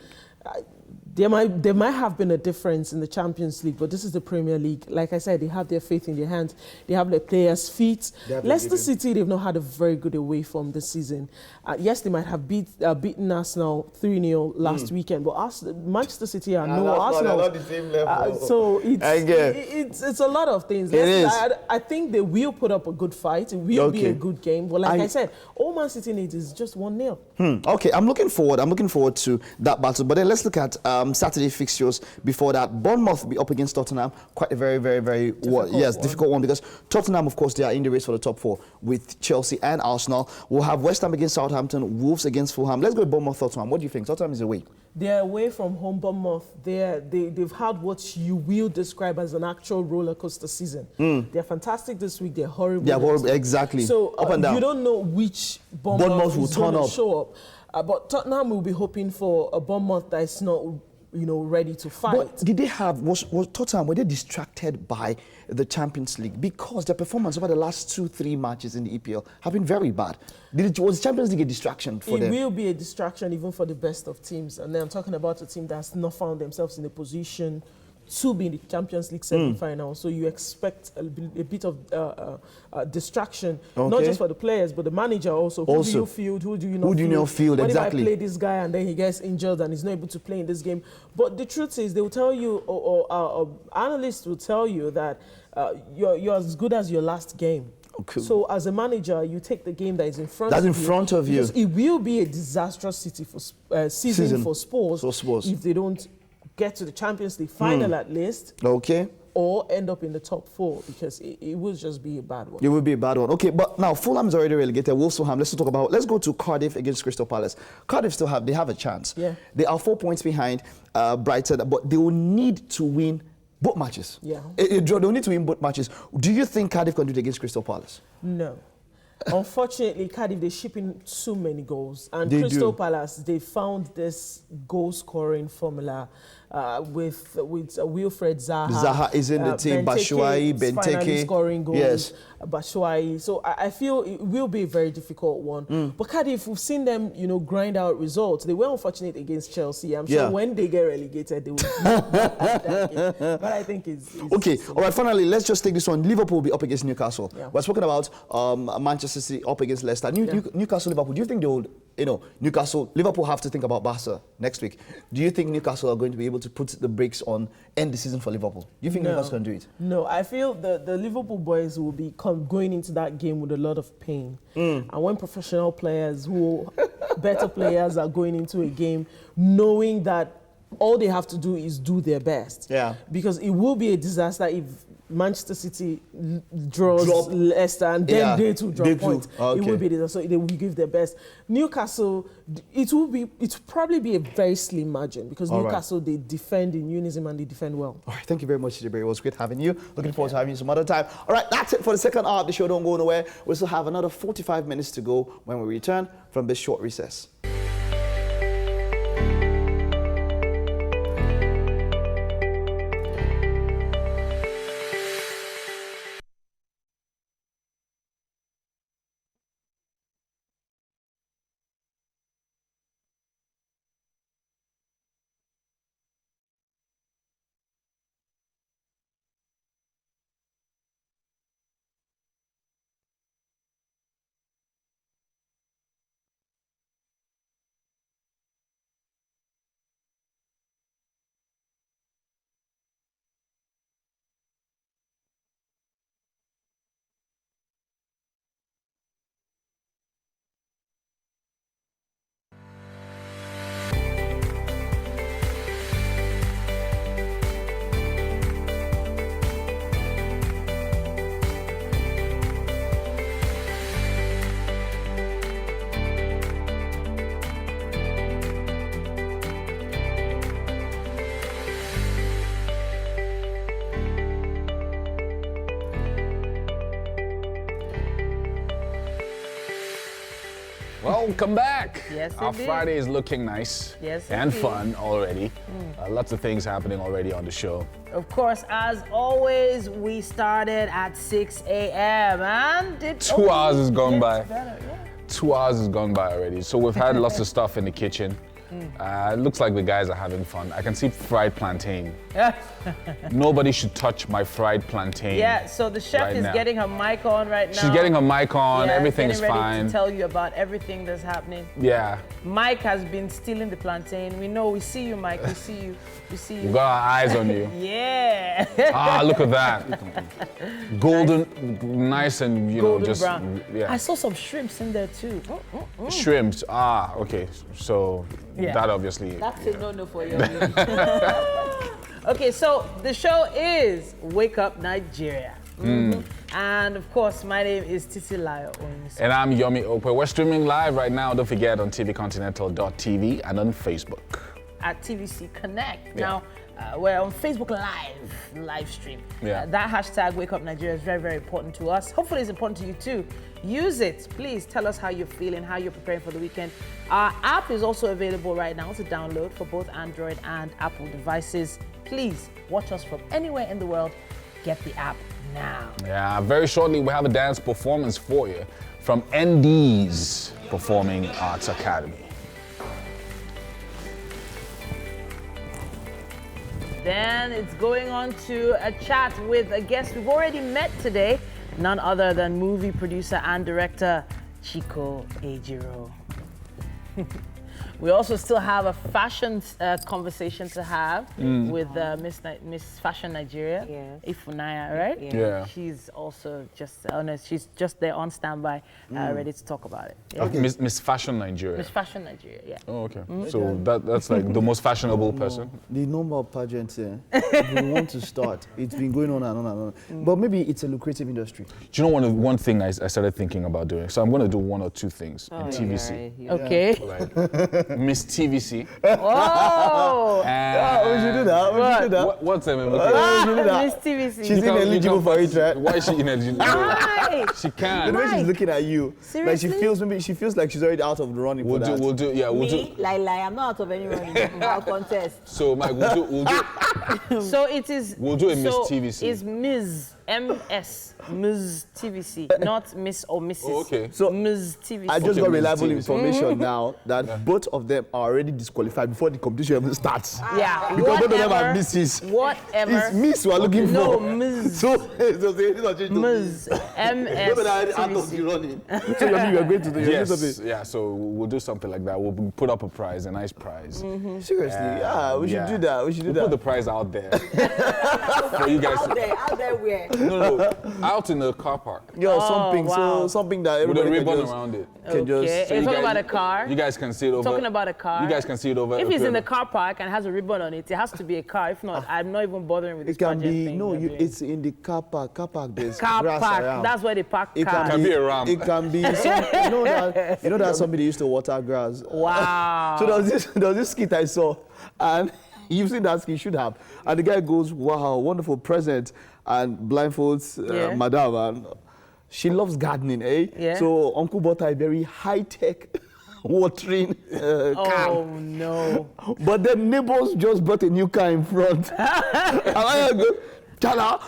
there might have been a difference in the Champions League, but this is the Premier League. Like I said, they have their faith in their hands. They have their players' feet. Leicester City, they've not had a very good away form this season. Yes, they might have beaten Arsenal 3-0 last weekend, but Manchester City are no Arsenal. They're not the same level. So it's a lot of things. I think they will put up a good fight. It will be a good game. But like I said, all Man City needs is just 1-0. Okay, I'm looking forward to that battle. But then let's look at Saturday fixtures before that. Bournemouth will be up against Tottenham. Quite a very difficult one, because Tottenham, of course, they are in the race for the top 4 with Chelsea and Arsenal. We'll have West Ham against Southampton, Wolves against Fulham. Let's go with Bournemouth, Tottenham. What do you think? Tottenham is away. They're away from home. Bournemouth, they've had what you will describe as an actual roller coaster season. They're fantastic this week. They're horrible. They're horrible, exactly. So up and down. You don't know which Bournemouth will turn up. Show up. But Tottenham will be hoping for a Bournemouth that is not, ready to fight. But did they have, was Tottenham, were they distracted by the Champions League? Because their performance over the last 2-3 matches in the EPL have been very bad. Was Champions League a distraction for them? It will be a distraction even for the best of teams. And then I'm talking about a team that's not found themselves in a position to be in the Champions League semi-final. So you expect a bit of distraction, not just for the players, but the manager also. Who do you field? Who do you not field? What exactly. if I play this guy and then he gets injured and he's not able to play in this game? But the truth is, they will tell you, or analysts will tell you that you're as good as your last game. Okay. So as a manager, you take the game that is in front of you. That's in front of you. Because it will be a disastrous season for Spurs if they don't get to the Champions League final at least. Okay. Or end up in the top 4, because it will just be a bad one. It will be a bad one. Okay, but now Fulham is already relegated. Wolves, Fulham. Let's go to Cardiff against Crystal Palace. Cardiff they have a chance. Yeah. They are 4 points behind Brighton, but they will need to win both matches. Yeah. They'll need to win both matches. Do you think Cardiff can do it against Crystal Palace? No. Unfortunately, Cardiff, they ship in too many goals. And Crystal Palace, they found this goal-scoring formula with Wilfred Zaha. Zaha is in the team. Batshuayi, Benteke. Scoring goals. Yes. Batshuayi. So I feel it will be a very difficult one. But Cardiff, we've seen them, grind out results. They were unfortunate against Chelsea. I'm sure when they get relegated, they will that game. But I think it's okay. All right, finally, let's just take this one. Liverpool will be up against Newcastle. Yeah. We're talking about Manchester City up against Leicester. Newcastle, Liverpool. Do you think they will, Liverpool have to think about Barca next week? Do you think Newcastle are going to be able to put the brakes on end the season for Liverpool? Do you think Newcastle can do it? No, I feel the Liverpool boys will be going into that game with a lot of pain. And when professional players, better players are going into a game knowing that all they have to do is do their best. Yeah. Because it will be a disaster if Manchester City draws Leicester and then they too drop points. Okay. It will be a disaster, so they will give their best. Newcastle, it will probably be a very slim margin, because Newcastle, they defend in unison and they defend well. All right, thank you very much, Jibri. It was great having you. Looking forward to having you some other time. All right, that's it for the second hour of the show. Don't go nowhere. We still have another 45 minutes to go when we return from this short recess. Welcome back. Yes, Our indeed. Friday is looking nice Yes, and indeed. fun already. Lots of things happening already on the show. Of course, as always, we started at 6 a.m. and it 2 hours has gone by. gets better, yeah. 2 hours has gone by already. So we've had lots of stuff in the kitchen. It looks like the guys are having fun. I can see fried plantain. Nobody should touch my fried plantain. Yeah, so the chef right is now. getting her mic on right now. She's getting her mic on. Yeah, Everything is getting ready fine. to tell you about everything that's happening. Yeah. Mike has been stealing the plantain. We know, we see you, Mike. We see you. We see you. We got our eyes on you. Yeah. Ah, look at that. Golden, nice and, you Golden know, just, brown. yeah. I saw some shrimps in there too. Shrimps. Ah, okay. So Yeah. that obviously. That's a no-no for you. Okay, so the show is Wake Up Nigeria. And of course, my name is Titilayo Owens. And I'm Yomi Ope. We're streaming live right now. Don't forget on tvcontinental.tv and on Facebook. At TVC Connect. Now, we're on Facebook live stream. Yeah. That hashtag Wake Up Nigeria is very, very important to us. Hopefully it's important to you too. Use it. Please tell us how you're feeling, how you're preparing for the weekend. Our app is also available right now to download for both Android and Apple devices. Please watch us from anywhere in the world. Get the app now. Yeah, very shortly we have a dance performance for you from ND's Performing Arts Academy. Then it's going on to a chat with a guest we've already met today, none other than movie producer and director Chico Ejiro. We also still have a fashion conversation to have with Miss Fashion Nigeria, Ifunaya, right? Yeah. She's also just honest. She's just there on standby, ready to talk about it. Yeah. Okay. Miss Fashion Nigeria. Miss Fashion Nigeria, yeah. Oh, okay. So that's like the most fashionable person. The number of pageants here, if we want to start, it's been going on and on and on. But maybe it's a lucrative industry. Do you know one thing I started thinking about doing? So I'm going to do one or two things in TVC. Okay. Like Miss TVC. Oh! Yeah, we should do that. We should do that. What's her name? We should do that. Miss TVC. She's ineligible for it, right? Why is she ineligible? Why? She can't. The way she's looking at you, Seriously? like she feels like she's already out of the running for that. We'll do. Me, I'm not out of anyone in our contest. So, Mike, we'll do. So it is. We'll do a Miss so TVC. Is Ms. MS Ms. TVC, not Miss or Mrs. Oh, okay. So Ms. TVC. I just Okay, got Miss reliable TVC. information now that both of them are already disqualified before the competition even starts. Yeah. Because both of them whatever, are misses. Whatever. It's Miss we are looking for. No, Ms. So Ms. Ms. MS. Women are out of the TVC. running. So you are going to do Yes. Yeah. So we'll do something like that. We'll put up a prize, a nice prize. Seriously, yeah, we should do that. We should do We'll put the that. prize out there for you guys. Out there where? No, out in the car park Yo, something, wow. so something that with a everybody ribbon can just, around it. can just. Okay. So You're you talking guys- about a car? You guys can see it over. Talking about a car? You guys can see it over. If a it's in the pyramid. car park and has a ribbon on it, it has to be a car. If not, I'm not even bothering with this It can pageant be thing no, you're doing. it's in the car park. Car park, there's car grass park. around. That's where they park It cars. Can be a ram. It can be. Some, you know that somebody used to water grass. Wow. So there was this skit I saw, and you've seen that skit, you should have. And the guy goes, "Wow, wonderful present," and blindfolds Madame, and she loves gardening, eh? Yeah. So Uncle bought her a very high-tech watering car. Oh no. But the neighbors just brought a new car in front. And I go, Chala,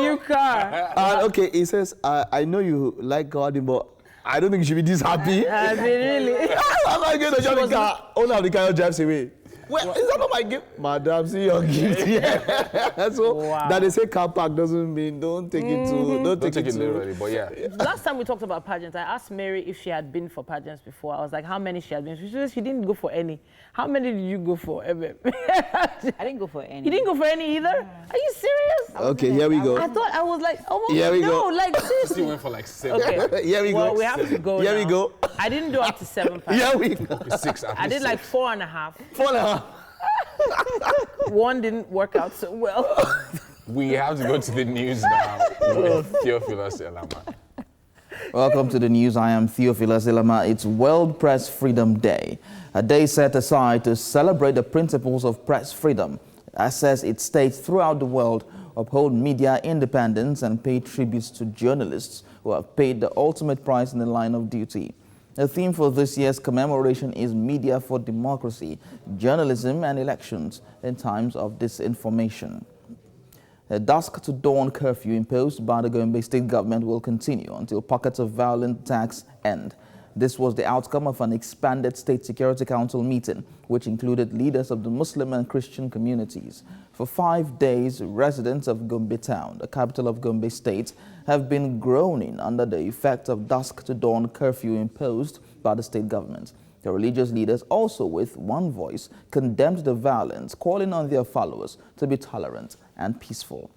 New car. and okay, he says, I know you like gardening, but I don't think you should be this happy. I mean, really. I'm not going to drive the car. Owner of the car drives away. Well, is that not my gift? Madam, see your gift. Yeah. So that they say car park doesn't mean don't take it to Don't take it literally, but yeah. Last time we talked about pageants, I asked Mary if she had been for pageants before. I was like, how many she had been? She said she didn't go for any. How many did you go for, Ebe? I didn't go for any. You didn't go for any either? Are you serious? Okay, here we go. I thought I was like, oh Here we no, go. like She seriously. went for like 7. Okay. Here we go. Well, we have to go Here we now. go. I didn't do up to 7 pageants. Here we go. 6 at I did least like 6. 4.5. 4.5. One didn't work out so well. We have to go to the news now with Theophilus Elama. Welcome to the news. I am Theophilus Ilama. It's World Press Freedom Day, a day set aside to celebrate the principles of press freedom. As says, it states throughout the world uphold media independence and pay tributes to journalists who have paid the ultimate price in the line of duty. The theme for this year's commemoration is Media for Democracy, Journalism and Elections in Times of Disinformation. A dusk to dawn curfew imposed by the Gombe state government will continue until pockets of violent attacks end. This was the outcome of an expanded State Security Council meeting, which included leaders of the Muslim and Christian communities. For 5 days, residents of Gombe town, the capital of Gombe state, have been groaning under the effect of dusk to dawn curfew imposed by the state government. The religious leaders also, with one voice, condemned the violence, calling on their followers to be tolerant and peaceful.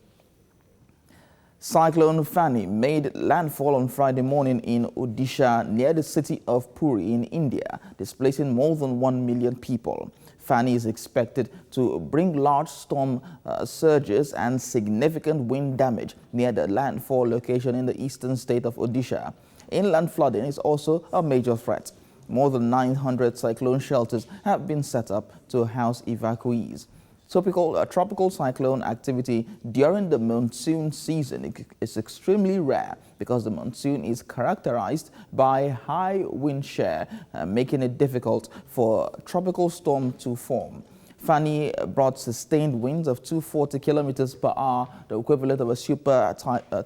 Cyclone Fani made landfall on Friday morning in Odisha near the city of Puri in India, displacing more than 1 million people. Fani is expected to bring large storm surges and significant wind damage near the landfall location in the eastern state of Odisha. Inland flooding is also a major threat. More than 900 cyclone shelters have been set up to house evacuees. Tropical cyclone activity during the monsoon season is extremely rare because the monsoon is characterized by high wind shear, making it difficult for tropical storm to form. Fani brought sustained winds of 240 kilometers per hour, the equivalent of a super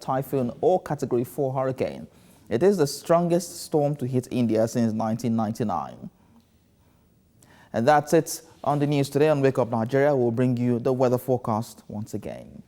typhoon or Category 4 hurricane. It is the strongest storm to hit India since 1999. And that's it on the news today on Wake Up Nigeria. We'll bring you the weather forecast once again.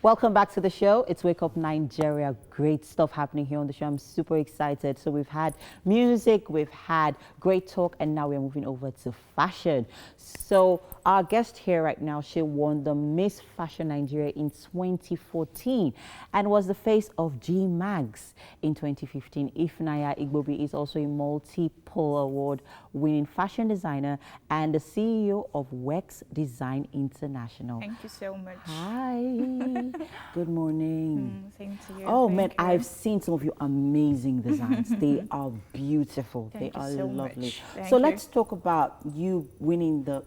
Welcome back to the show. It's Wake Up Nigeria. Great stuff happening here on the show. I'm super excited. So we've had music, we've had great talk, and now we're moving over to fashion. So our guest here right now, she won the Miss Fashion Nigeria in 2014 and was the face of G-Mags in 2015. Ifunanya Igbobi is also a multi-pole award-winning fashion designer and the CEO of Wex Design International. Thank you so much. Hi. Good morning. Same to you. Oh, Thank man, you. I've seen some of your amazing designs. They are beautiful. Thank they you are so lovely. much. Thank So you. let's talk about you winning the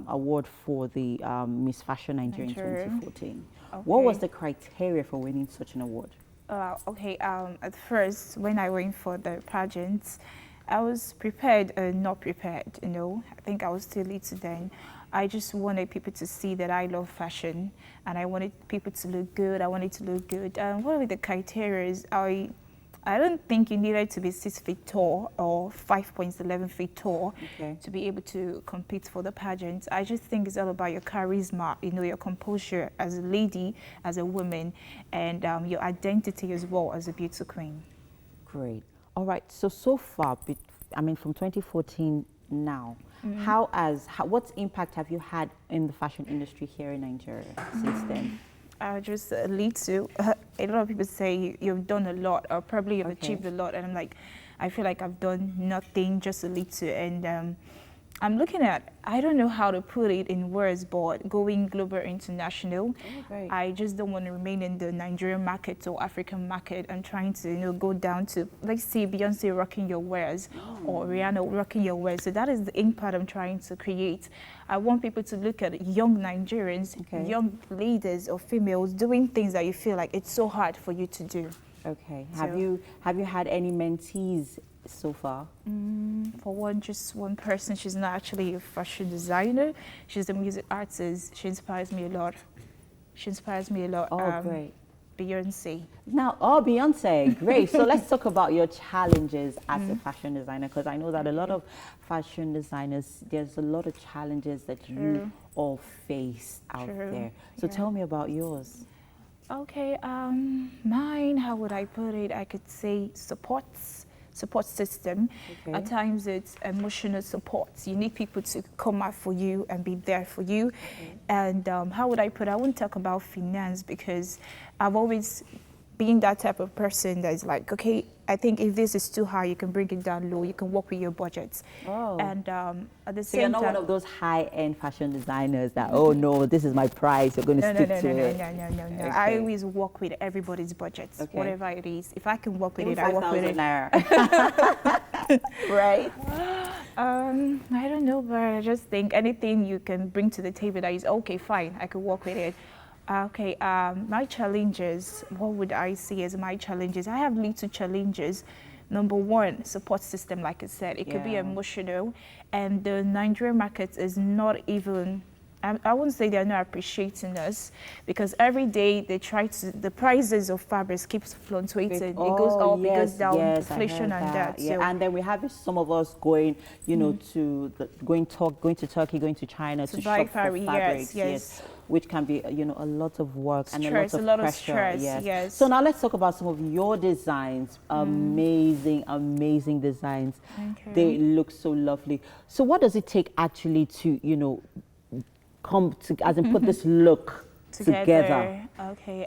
award for the Miss Fashion Nigeria in 2014. What was the criteria for winning such an award? At first, when I went for the pageant, I was prepared and not prepared, you know. I think I was still little then. I just wanted people to see that I love fashion and I wanted people to look good. I wanted to look good. What were the criteria? I don't think you needed to be 6 feet tall or 5.11 feet tall to be able to compete for the pageant. I just think it's all about your charisma, you know, your composure as a lady, as a woman, and your identity as well as a beauty queen. Great. All right. So far, I mean, from 2014 now, what impact have you had in the fashion industry here in Nigeria since then? Just a little. A lot of people say you've done a lot, or probably you've achieved a lot, and I'm like, I feel like I've done nothing, just a little. And I'm looking at, I don't know how to put it in words, but going global, international. I just don't want to remain in the Nigerian market or African market. I'm trying to, you know, go down to, let's see, Beyonce rocking your wares or Rihanna rocking your wares. So that is the impact I'm trying to create. I want people to look at young Nigerians, young leaders or females doing things that you feel like it's so hard for you to do. Okay. So- Have you had any mentees so far? For one, just one person. She's not actually a fashion designer. She's a music artist. She inspires me a lot. Oh, great. Beyonce. Now, Beyonce, great. So let's talk about your challenges as a fashion designer, because I know that a lot of fashion designers, there's a lot of challenges that you all face out there. So tell me about yours. Okay, mine, how would I put it? I could say support system. Okay. At times it's emotional support. You need people to come out for you and be there for you. And how would I put it? I wouldn't talk about finance because I've always been that type of person that's like, okay, I think if this is too high, you can bring it down low. You can work with your budgets. And at the So same you're not time, one of those high-end fashion designers that, oh no, this is my price, you're going to stick to it. No. Okay. I always work with everybody's budgets, whatever it is. If I can work with Even it, I work with it. ₦5,000. Right? I don't know, but I just think anything you can bring to the table that is okay, fine, I could work with it. Okay, my challenges, what would I see as my challenges? I have little challenges. Number one, support system, like I said, it could be emotional, and the Nigerian market is not even, I wouldn't say they're not appreciating us, because every day they try to, the prices of fabrics keeps fluctuating. It goes up, it goes down, inflation and that. Yeah. So, And then we have some of us going, you know, going to Turkey, going to China to buy shop for fabrics. yes. Which can be, you know, a lot of work and Stress, a lot of pressure. Yes. So now let's talk about some of your designs. Amazing designs. Thank you. They look so lovely. So what does it take actually to, you know, come to, as in put this look together? Okay.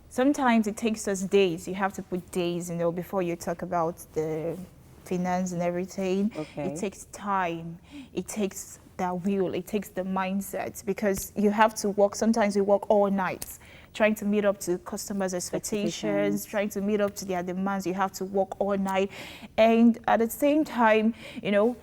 Sometimes it takes us days. You have to put days, you know, before you talk about the finance and everything. Okay. It takes time. It takes that will. It takes the mindset, because you have to work. Sometimes we work all night trying to meet up to customers' expectations, trying to meet up to their demands. You have to work all night. And at the same time, you know,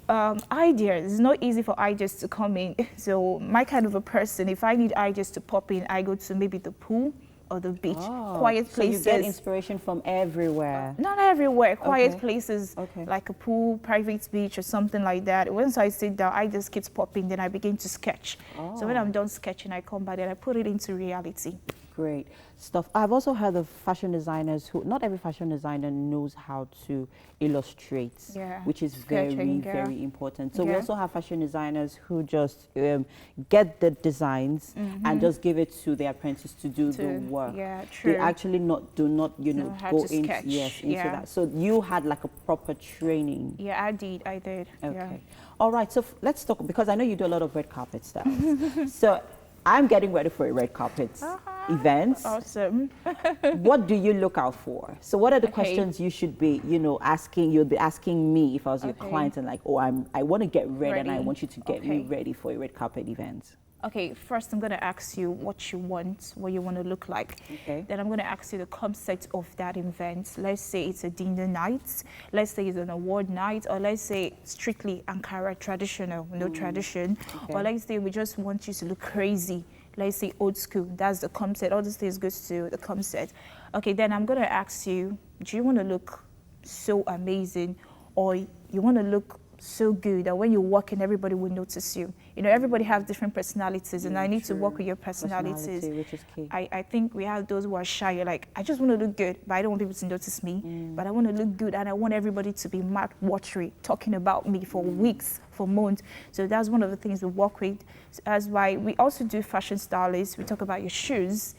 ideas. It's not easy for ideas to come in. So my kind of a person, if I need ideas to pop in, I go to maybe the pool or the beach, quiet places. So you get inspiration from everywhere? Not everywhere, quiet places like a pool, private beach or something like that. Once I sit down, I just keep popping, then I begin to sketch. So when I'm done sketching, I come back and I put it into reality. Great stuff. I've also heard of fashion designers who, not every fashion designer knows how to illustrate, which is very important. So we also have fashion designers who just get the designs and just give it to their apprentice to do the work. Yeah, true. They actually do not, you know, go into that. So you had like a proper training. Yeah, I did. Okay. Yeah. All right. So let's talk, because I know you do a lot of red carpet stuff. So I'm getting ready for a red carpet event. Awesome. What do you look out for? So what are the questions you should be, you know, asking? You'll be asking me if I was your client and like, oh, I want to get ready and I want you to get me ready for a red carpet event. Okay, first I'm going to ask you what you want, what you want to look like. Okay. Then I'm going to ask you the concept of that event. Let's say it's a dinner night. Let's say it's an award night. Or let's say strictly Ankara traditional, no tradition. Or let's say we just want you to look crazy. Let's say old school. That's the concept. All these things goes to the concept. Okay, then I'm going to ask you, do you want to look so amazing, or you want to look so good that when you walk in, everybody will notice you? You know, everybody has different personalities, and I need to work with your personalities. Which is key. I think we have those who are shy. You're like, I just want to look good, but I don't want people to notice me. But I want to look good, and I want everybody to be mouth-watering, talking about me for weeks, for months. So that's one of the things we work with. So that's why we also do fashion stylists. We talk about your shoes.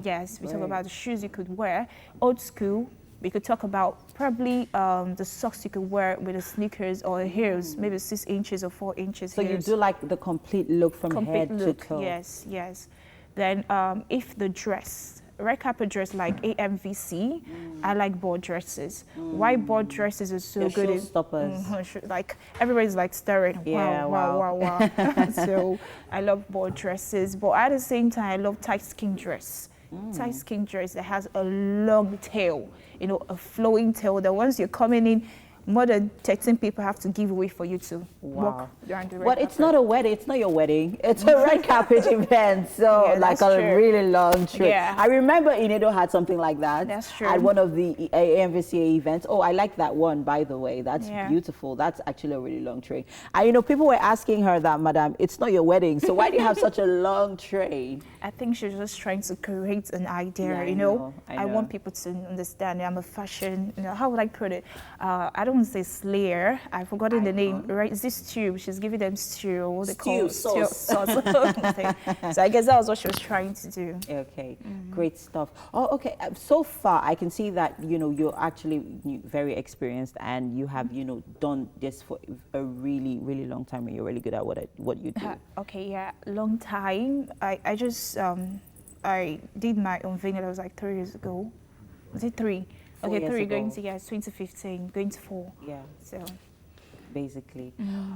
Yes, we talk about the shoes you could wear. Old school. We could talk about probably the socks you could wear with the sneakers or heels, maybe 6 inches or 4 inches. So you do like the complete look from head to toe? Yes. Then if the dress, red carpet dress like AMVC, I like board dresses. Why board dresses is so good? Showstoppers. Like everybody's like staring. Yeah, wow. So I love board dresses, but at the same time I love tight skin dress. Tight skin dress that has a long tail, you know, a flowing tail that once you're coming in, more than 13 people have to give away for you to walk during the red But it's not a wedding. It's not your wedding. It's a red carpet event. So Yeah, like that's a true. really long trip. Yeah. I remember Inedo had something like that. That's true. At one of the AMVCA events. Oh, I like that one, by the way. That's Yeah. beautiful. That's actually a really long train. And you know, people were asking her that, Madam, it's not your wedding. So why do you have such a long train? I think she's just trying to create an idea, Yeah, you know. I I know. want people to understand I'm a fashion, you know, how would I put it? I don't want to say slayer. I've forgotten the name, right? Is this stew? She's giving them stew, what they call Stew, sauce. So I guess that was what she was trying to do. Okay, great stuff. Oh, okay. So far, I can see that you know you're actually very experienced, and you have done this for a really, really long time, and you're really good at what you do. Okay, yeah, long time. I just I did my own vinyl. That was like 3 years ago. Was it 3? 4 Okay, years 3 ago. going to 2015, going to 4. Yeah. So. Basically.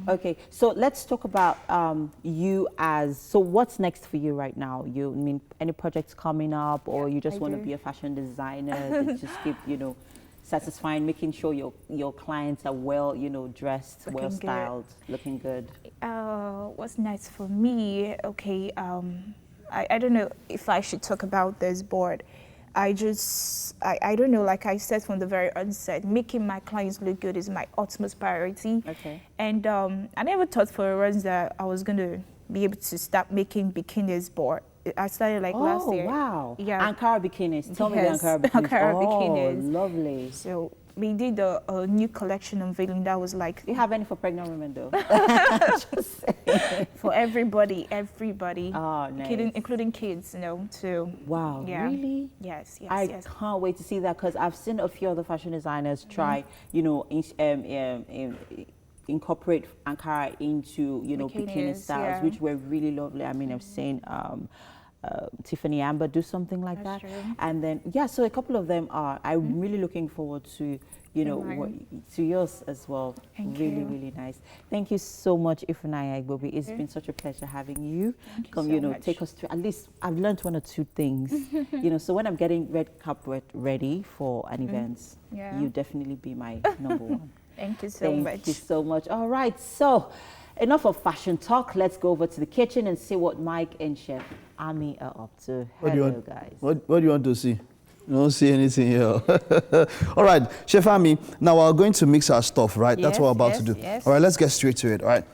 Okay, so let's talk about you so what's next for you right now? You mean any projects coming up, or you just I want to do. be a fashion designer that just keep, satisfying, making sure your clients are well, dressed, Looking well good. styled, looking good? What's next for me? Okay, I don't know if I should talk about this board. I don't know, like I said from the very onset, making my clients look good is my utmost priority. Okay. And I never thought for a once that I was going to be able to start making bikinis board. I started like last year. Oh, wow. Yeah. Ankara bikinis. Tell me the Yes, Ankara bikinis. Ankara oh, bikinis. Lovely. So we did a new collection unveiling that was like... Do you have any for pregnant women though? For everybody. Oh, nice. Including kids, too. Wow, Yeah. really? Yes. I can't wait to see that, because I've seen a few other fashion designers try, incorporate Ankara into, bikini Bikinis, styles, yeah. which were really lovely. I mean, I've seen Tiffany Amber do something like That's that. true. And then, yeah, so a couple of them are. I'm really looking forward to, to yours as well. Thank really, you. really nice. Thank you so much, Ifunanya Igbobi. It's been such a pleasure having you. Thank you Come, so much. take us through. At least I've learned 1 or 2 things. So when I'm getting red carpet ready for an event, Yeah. you definitely be my number one. Thank you so much. Thank you so much. All right, so enough of fashion talk. Let's go over to the kitchen and see what Mike and Chef Ami are up to. What do you Hello, want, guys. What do you want to see? You don't see anything here. All right, Chef Ami, now we're going to mix our stuff, right? That's what we're about to do. Yes. All right, let's get straight to it, all right?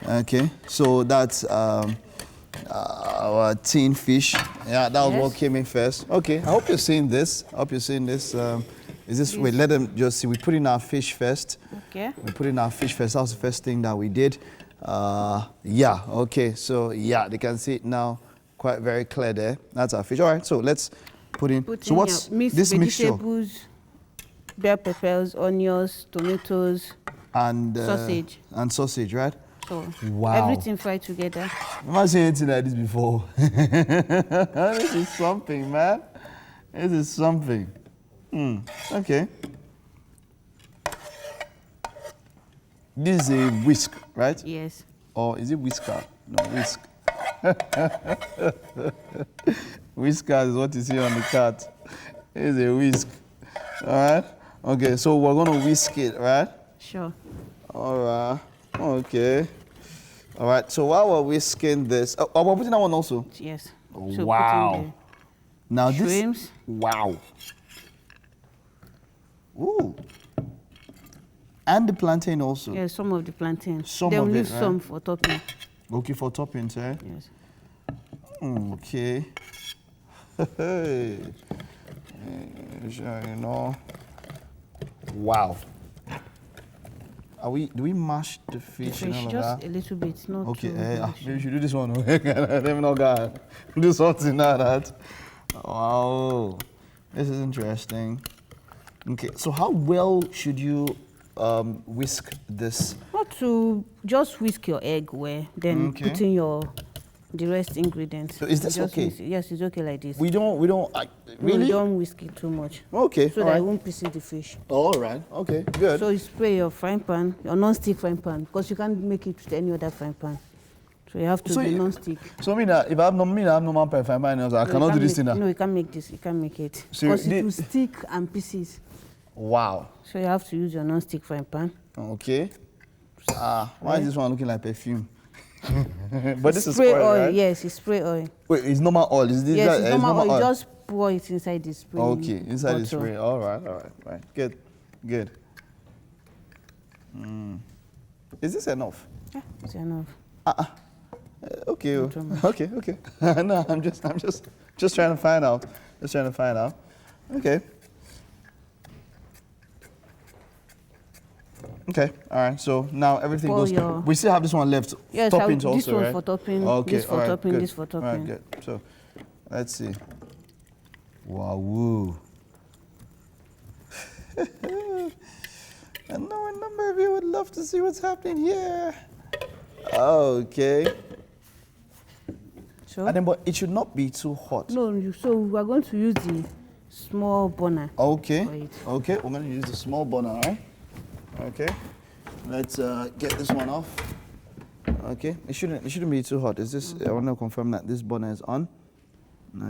Okay, so that's our tin fish. Yeah, that was what came in first. Okay, I hope you're seeing this. Is this, wait, let them just see. We put in our fish first. Okay. We put in our fish first. That was the first thing that we did. Yeah, okay, so yeah, they can see it now quite very clear there. That's our fish. All right, so let's put in. So what's this mixture? Vegetables, bell peppers, onions, tomatoes, And sausage. And sausage, right? So Wow. everything fried together. I've never seen anything like this before. This is something, man. This is something. Okay. This is a whisk, right? Yes. Or is it whisker? No, whisk. Whisker is what you see on the cart. It's a whisk. All right? Okay, so we're going to whisk it, right? Sure. All right. Okay. All right, so while we're whisking this, we're putting that one also? Yes. Oh, So wow. put in Now this, shrimps. wow. Ooh. And the plantain also? Yeah, some of the plantain. Some Then of we it, leave right? some for topping. Okay, for toppings, eh? Yes. Okay. Hey. You know. Wow. Do we mash the fish and all of Just that? a little bit, not Okay, too maybe much. we should do this one. Let me know, guys. Do something like that. Wow. This is interesting. Okay, so how well should you whisk this? Not to just whisk your egg well, then Okay. put in the rest ingredients. So is this Just okay? whisk it. Yes, it's okay like this. We don't, No, really? we don't whisk it too much. Okay, So that alright. it won't pieces the fish. All right, okay, good. So you spray your frying pan, your non-stick frying pan, because you can't make it with any other frying pan. So you have to So be you- non-stick. So if I have no man per fine I No, cannot you do this can't thing now. make- No, you can't make this. You can't make it. So Because the- it will stick and pieces. Wow. So you have to use your non-stick frying pan. Okay. Why is this one looking like perfume? But this is spray oil, oil. right? Yes, it's spray oil. Wait, it's normal oil. Is this Yes, that, it's normal oil. oil? You just pour it inside the spray. Okay, inside the bottle. spray. All right. Good. Is this enough? Yeah, it's enough. Okay. Okay. No, I'm just trying to find out. Okay. Okay. All right. So now everything goes. We still have this one left. Yes, toppings this also, one right? for topping. Okay. This for all right, topping. good. This for topping. All right. Good. So, let's see. Wow. I know a number of you would love to see what's happening here. Okay. So? And then, but it should not be too hot. No, so we are going to use the small burner. Okay. Okay, we're going to use the small burner, all right? Okay. Let's get this one off. Okay. It shouldn't be too hot. Is this? I want to confirm that this burner is on.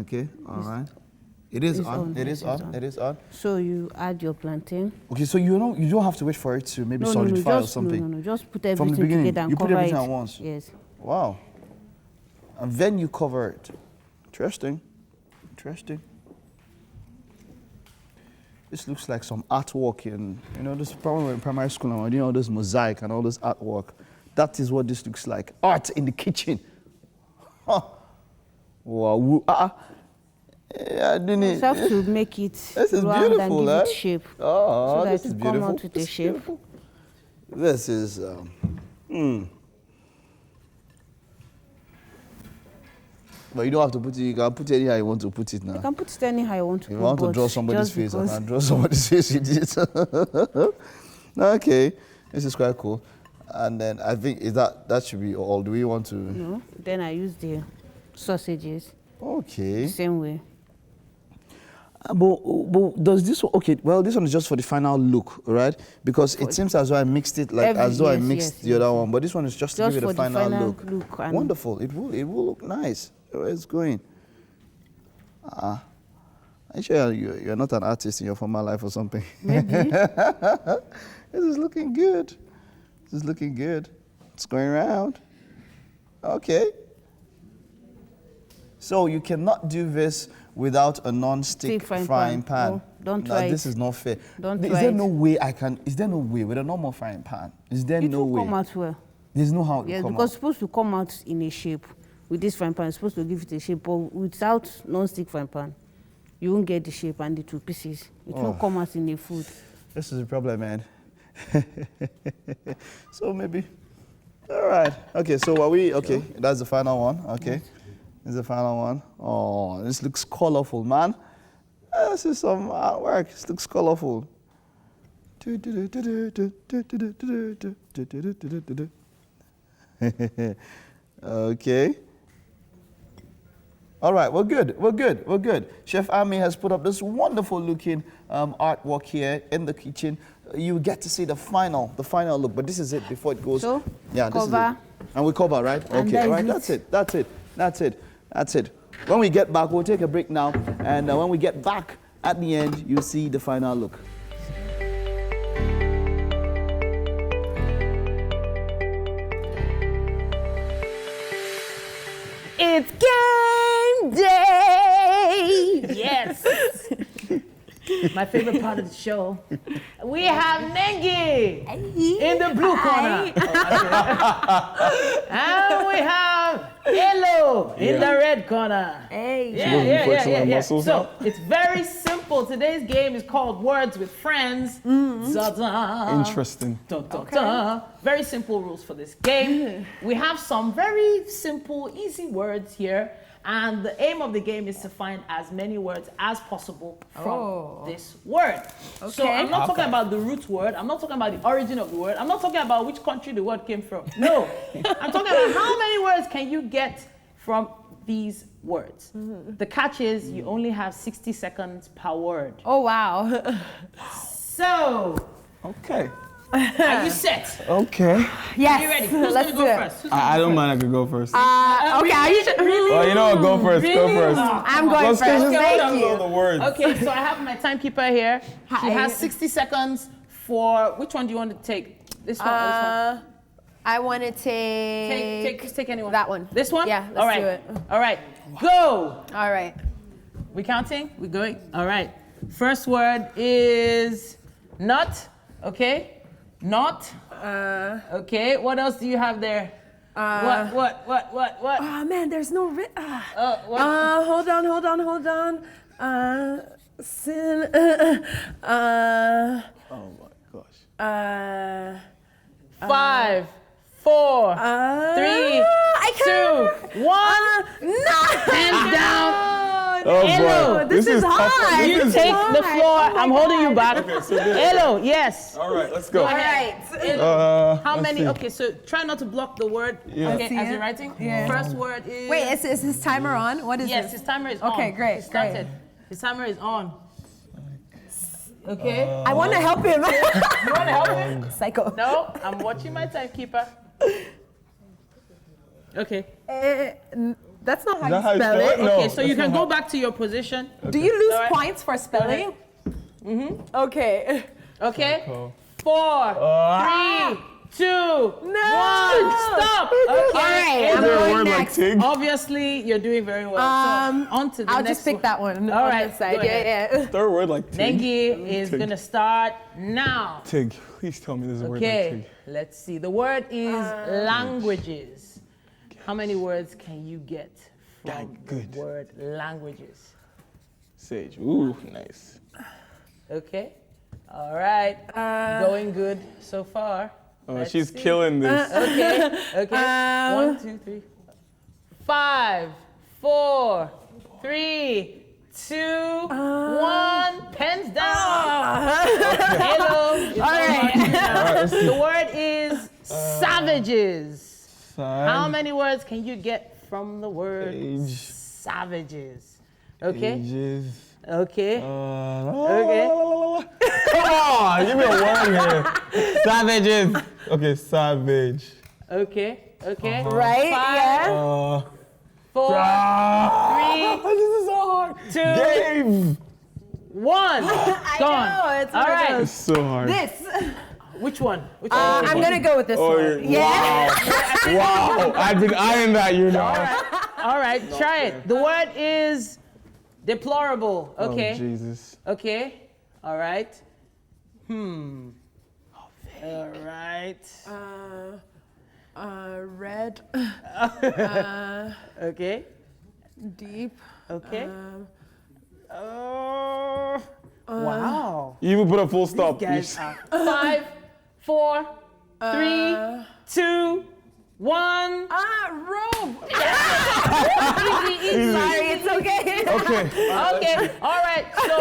Okay. All right. It is on. It is on. So you add your plantain. Okay, so you don't have to wait for it to maybe solidify or something. No, just put From the everything beginning, together and you cover put everything it. at once. Yes. Wow. And then you cover it. Interesting. This looks like some artwork in, this probably in primary school and we're doing all this mosaic and all this artwork. That is what this looks like. Art in the kitchen. Huh. Wow. Yeah, You have to make it this is round beautiful, and give it shape. Oh, so that this is it beautiful. come out with a shape. Beautiful. This is, But you don't have to put it, you can put it anyhow you want to put it now. You can put it anyhow you want to. If you want to draw somebody's face, I because can draw somebody's face with it. Okay, this is quite cool. And then I think that should be all. Do we want to? No. Then I use the sausages. Okay. The same way. But does this one, okay, well, this one is just for the final look, right? Because it seems as though I mixed it as though I mixed the other one, but this one is just to give it a final look. Wonderful. It will look nice. Where it's going. I'm sure you're not an artist in your former life or something. Maybe. This is looking good. It's going around. Okay. So you cannot do this without a non-stick frying pan. Oh, don't try it. This is not fair. Don't Is try there it. no way I can? Is there no way with a normal frying pan? Is there no way? It will come out well. There's no how it Yes, will come because out. it's supposed to come out in a shape. With this frying pan, it's supposed to give it a shape, but without non-stick frying pan, you won't get the shape and the two pieces. It won't come out in the food. This is a problem, man. So maybe. All right. Okay. So are we? Okay. That's the final one. Okay. This is the final one. Oh, this looks colorful, man. This is some artwork. This looks colorful. Okay. All right, we're good. Chef Ami has put up this wonderful looking artwork here in the kitchen. You get to see the final look, but this is it before it goes. So, yeah, this cover. is it. And we cover, right? And Okay, all right, that's it. When we get back, we'll take a break now, and when we get back at the end, you'll see the final look. It's game day! Yes! My favorite part of the show. We have Nengi in the blue corner. And we have Elo in the red corner. She wasn't flexing her muscles So now? it's very simple. Today's game is called Words with Friends. Za-za. Interesting. Dun, dun, dun. Very simple rules for this game. We have some very simple, easy words here. And the aim of the game is to find as many words as possible from this word. So I'm not talking about the root word. I'm not talking about the origin of the word. I'm not talking about which country the word came from. No. I'm talking about how many words can you get from these words. The catch is you only have 60 seconds per word. Oh, wow. So, okay. Are you set? Okay. Yes. Are you ready? Who's let's gonna go do it. first? I don't mind. I could go first. Okay, are you really? Oh, you know what? Go first. Go Really? first. I'm going Let's first. just Thank tell you. the words. Okay, so I have my timekeeper here. She has 60 seconds for, which one do you want to take? This one or this one? I want to take... Just take anyone. That one. This one? Yeah, let's All right. do it. All right, go. All right. We counting? We going? All right. First word is nut. Okay. Not. Okay. What else do you have there? What? Oh man, there's no what? Hold on. Sin. Oh my gosh. 5, 4, 3, 2, 1. Hands down. Oh Elo, boy. This is hard. You take the floor. I'm holding you back. Okay, so this- Elo, yes. All right, let's go. Go ahead. Elo. How let's many? see. Okay, so try not to block the word. Yeah. Okay, as you're writing. Yeah. First word is. Wait, is his timer on? What is Yes, this? his timer is on. Okay, great, He started. His timer is on. Okay. I want to help him. You want to help him? Psycho. No, I'm watching my timekeeper. Okay. That's not how Is that how you you spell spell it. it? No. Okay, so you that's can not go how- back to your position. Do you lose All right. points for spelling? Okay. Okay. Cool. 4, 3, 2, 1. Stop. Okay. All right, I'm Is there a going word like next. tig? Obviously, you're doing very well. So on to the I'll next just pick one. that one. All on right, this side. go ahead. Yeah. Third word like tig. Nengi is Tig. gonna start now. Tig. Please tell me there's a word like Okay, tig. let's see. The word is languages. How many words can you get from the good. word languages? Sage. Ooh, nice. Okay. All right. Going good so far. Oh, Let's she's see. killing this. Okay. 1, 2, 3. 5, 4, 3, 2, 1. Pens down. Hello. All right. The word is savages. How many words can you get from the word savages? Okay. Ages. Okay. Okay. Come on, give me a word here. Savages. Okay, savage. Okay. Okay. Right? Yeah. 4, 3, This is so hard. 2, Game. 1. Gone. know, it's All one of right. It's so hard. This. Which one? Which one? I'm gonna go with this one. Yeah. Wow. I've been eyeing that, you know. All right. Try it. The word is deplorable. Okay. Oh, Jesus. Okay. All right. All right. Red. Okay. Deep. Okay. Wow. You even put a full stop. Guys are 5, 4, 3, 2, 1. Robe. Easy. Sorry, it's okay. Okay. Okay. All right. So.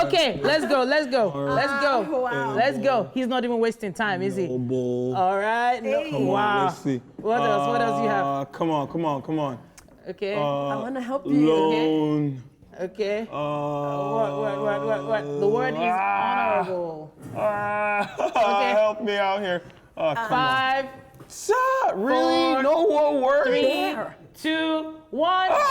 Okay. Let's go. Let's go. Let's go. Wow. Let's go. He's not even wasting time, is he? All right. No. Come Wow. on, let's see. What else? What else do you have? Come on. Okay. I want to help you. Loan. Okay. What? The word is honorable. Okay. Help me out here. Oh, come 5, on. Really? 4, No one word? 3, 2, 1. Game over.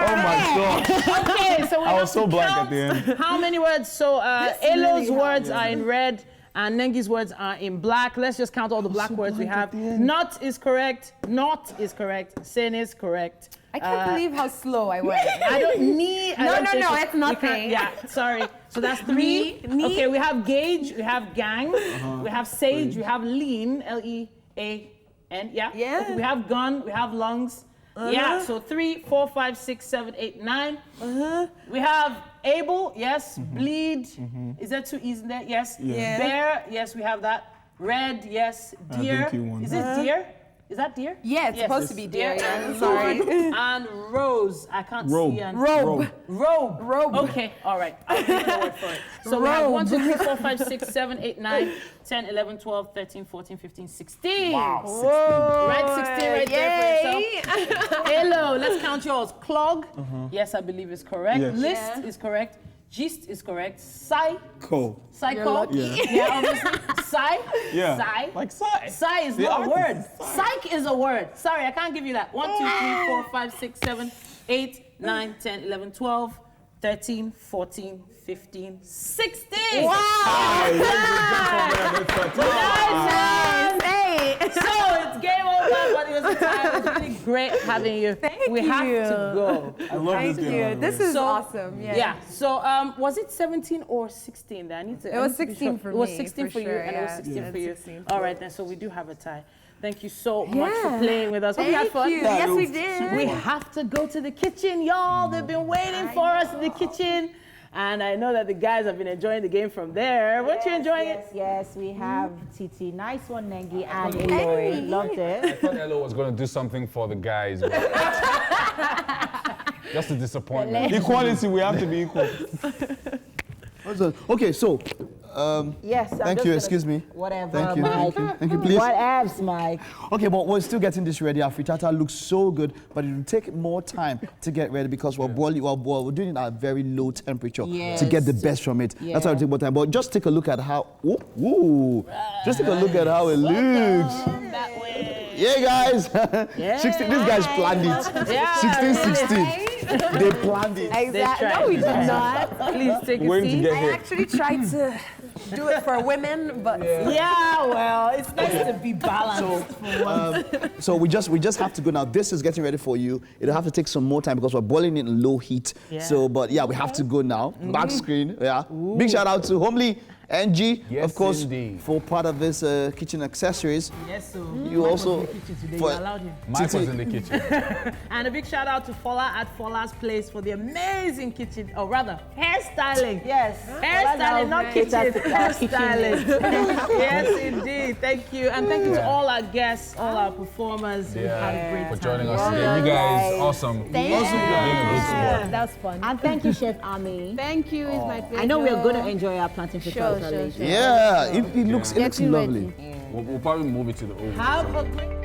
Oh my God. Okay, so we I have was so to blank count at the end. how many words. So Elo's words are in red and Nengi's words are in black. Let's just count all the black words we have. Not is correct. Not is correct. Sin is correct. I can't believe how slow I went. I don't need. No, it's nothing. nothing. Yeah, sorry. So that's 3. Okay, we have gauge, we have gang, we have sage, we have lean, L-E-A-N. Yeah. Yeah. Okay, we have gun, we have lungs. Yeah. So 3, 4, 5, 6, 7, 8, 9. We have able. Yes. Bleed. Is that 2 E's in there? Yes. Yeah. Bear. Yes, we have that. Red. Yes. Deer. Is it deer? Is that deer? Yeah, it's supposed to be deer. Yeah. Sorry. Sorry. And rose. I can't Robe. see. And Robe. Robe. Okay. All right. I'll give you a word for it. So we have 1, 2, 3, 4, 5, 6, 7, 8, 9, 10, 11, 12, 13, 14, 15, 16. Wow. Whoa. Right, 16 right there for yourself. Hello. Let's count yours. Clog. Yes, I believe is correct. Yes. List is correct. Gist is correct. Psycho. You're lucky. Yeah, obviously. Psy. Yeah. Psy. Like Psy. Psy is The not a word. artist is Psych is a word. Sorry, I can't give you that. 1, 2, 3, 4, 5, 6, 7, 8, 9, 10, 11, 12, 13, 14, 15, 16. Wow. Hey. So it's game over, but it was a time. It was really great having you. We have to go. I love Thank this game, you. by the This way. is awesome. Yeah. Yeah. So was it 17 or 16? That I need to. It was 16 for me. It was 16 for you, sure, and it was yeah. 16 for you. 16. All right then. So we do have a tie. Thank you so much for playing with us. Hope you had Thank fun. you. Yes, we did. We have to go to the kitchen, y'all. They've been waiting for us in the kitchen. And I know that the guys have been enjoying the game from there. Weren't you enjoying it? Yes, we have Titi. Nice one, Nengi and Eloy. Loved it. I thought Elo was going to do something for the guys. But just a disappointment. Equality, we have to be equal. Okay, so Yes. I'm thank just you. gonna- Excuse me. Whatever. Thank you. Mike. Thank you. Thank you. Please. What else, Mike? Okay, but we're still getting this ready. Our frittata looks so good, but it will take more time to get ready because we're boiling. We're doing it at a very low temperature to get the best from it. That's why it takes more time. But just take a look at how. Just take a look at how it looks. Yeah, guys. 16. These guys planned it. Yeah, 16, really, 16. They planned it. Exactly. No, we did not. Please take a When to seat. get I here. actually tried to do it for women, but Yeah, well, it's nice to be balanced. So we just have to go now. This is getting ready for you. It'll have to take some more time because we're boiling it in low heat. Yeah. So, but yeah, we have to go now. Back screen. Yeah. Big shout out to Homely NG, Yes, of course, indeed. for part of this kitchen accessories. Yes, so You Mike also- was in the kitchen today. for- You allowed him. Mike was Titi. in the kitchen. And a big shout out to Fola at Fola's Place for the amazing kitchen, or rather, hairstyling. Yes. Hairstyling, not kitchen. Hairstyling. Yes, indeed. Thank you. And thank you to all our guests, all our performers. We had a great for time. joining us today. You guys, awesome. Thank Awesome you. being a good sport. that was fun. And thank you, Chef Ami. Thank you. It's my pleasure. I know we're going to enjoy our plantain frittata later. Yeah, it looks Getting lovely. ready. We'll probably move it to the oven. Have a great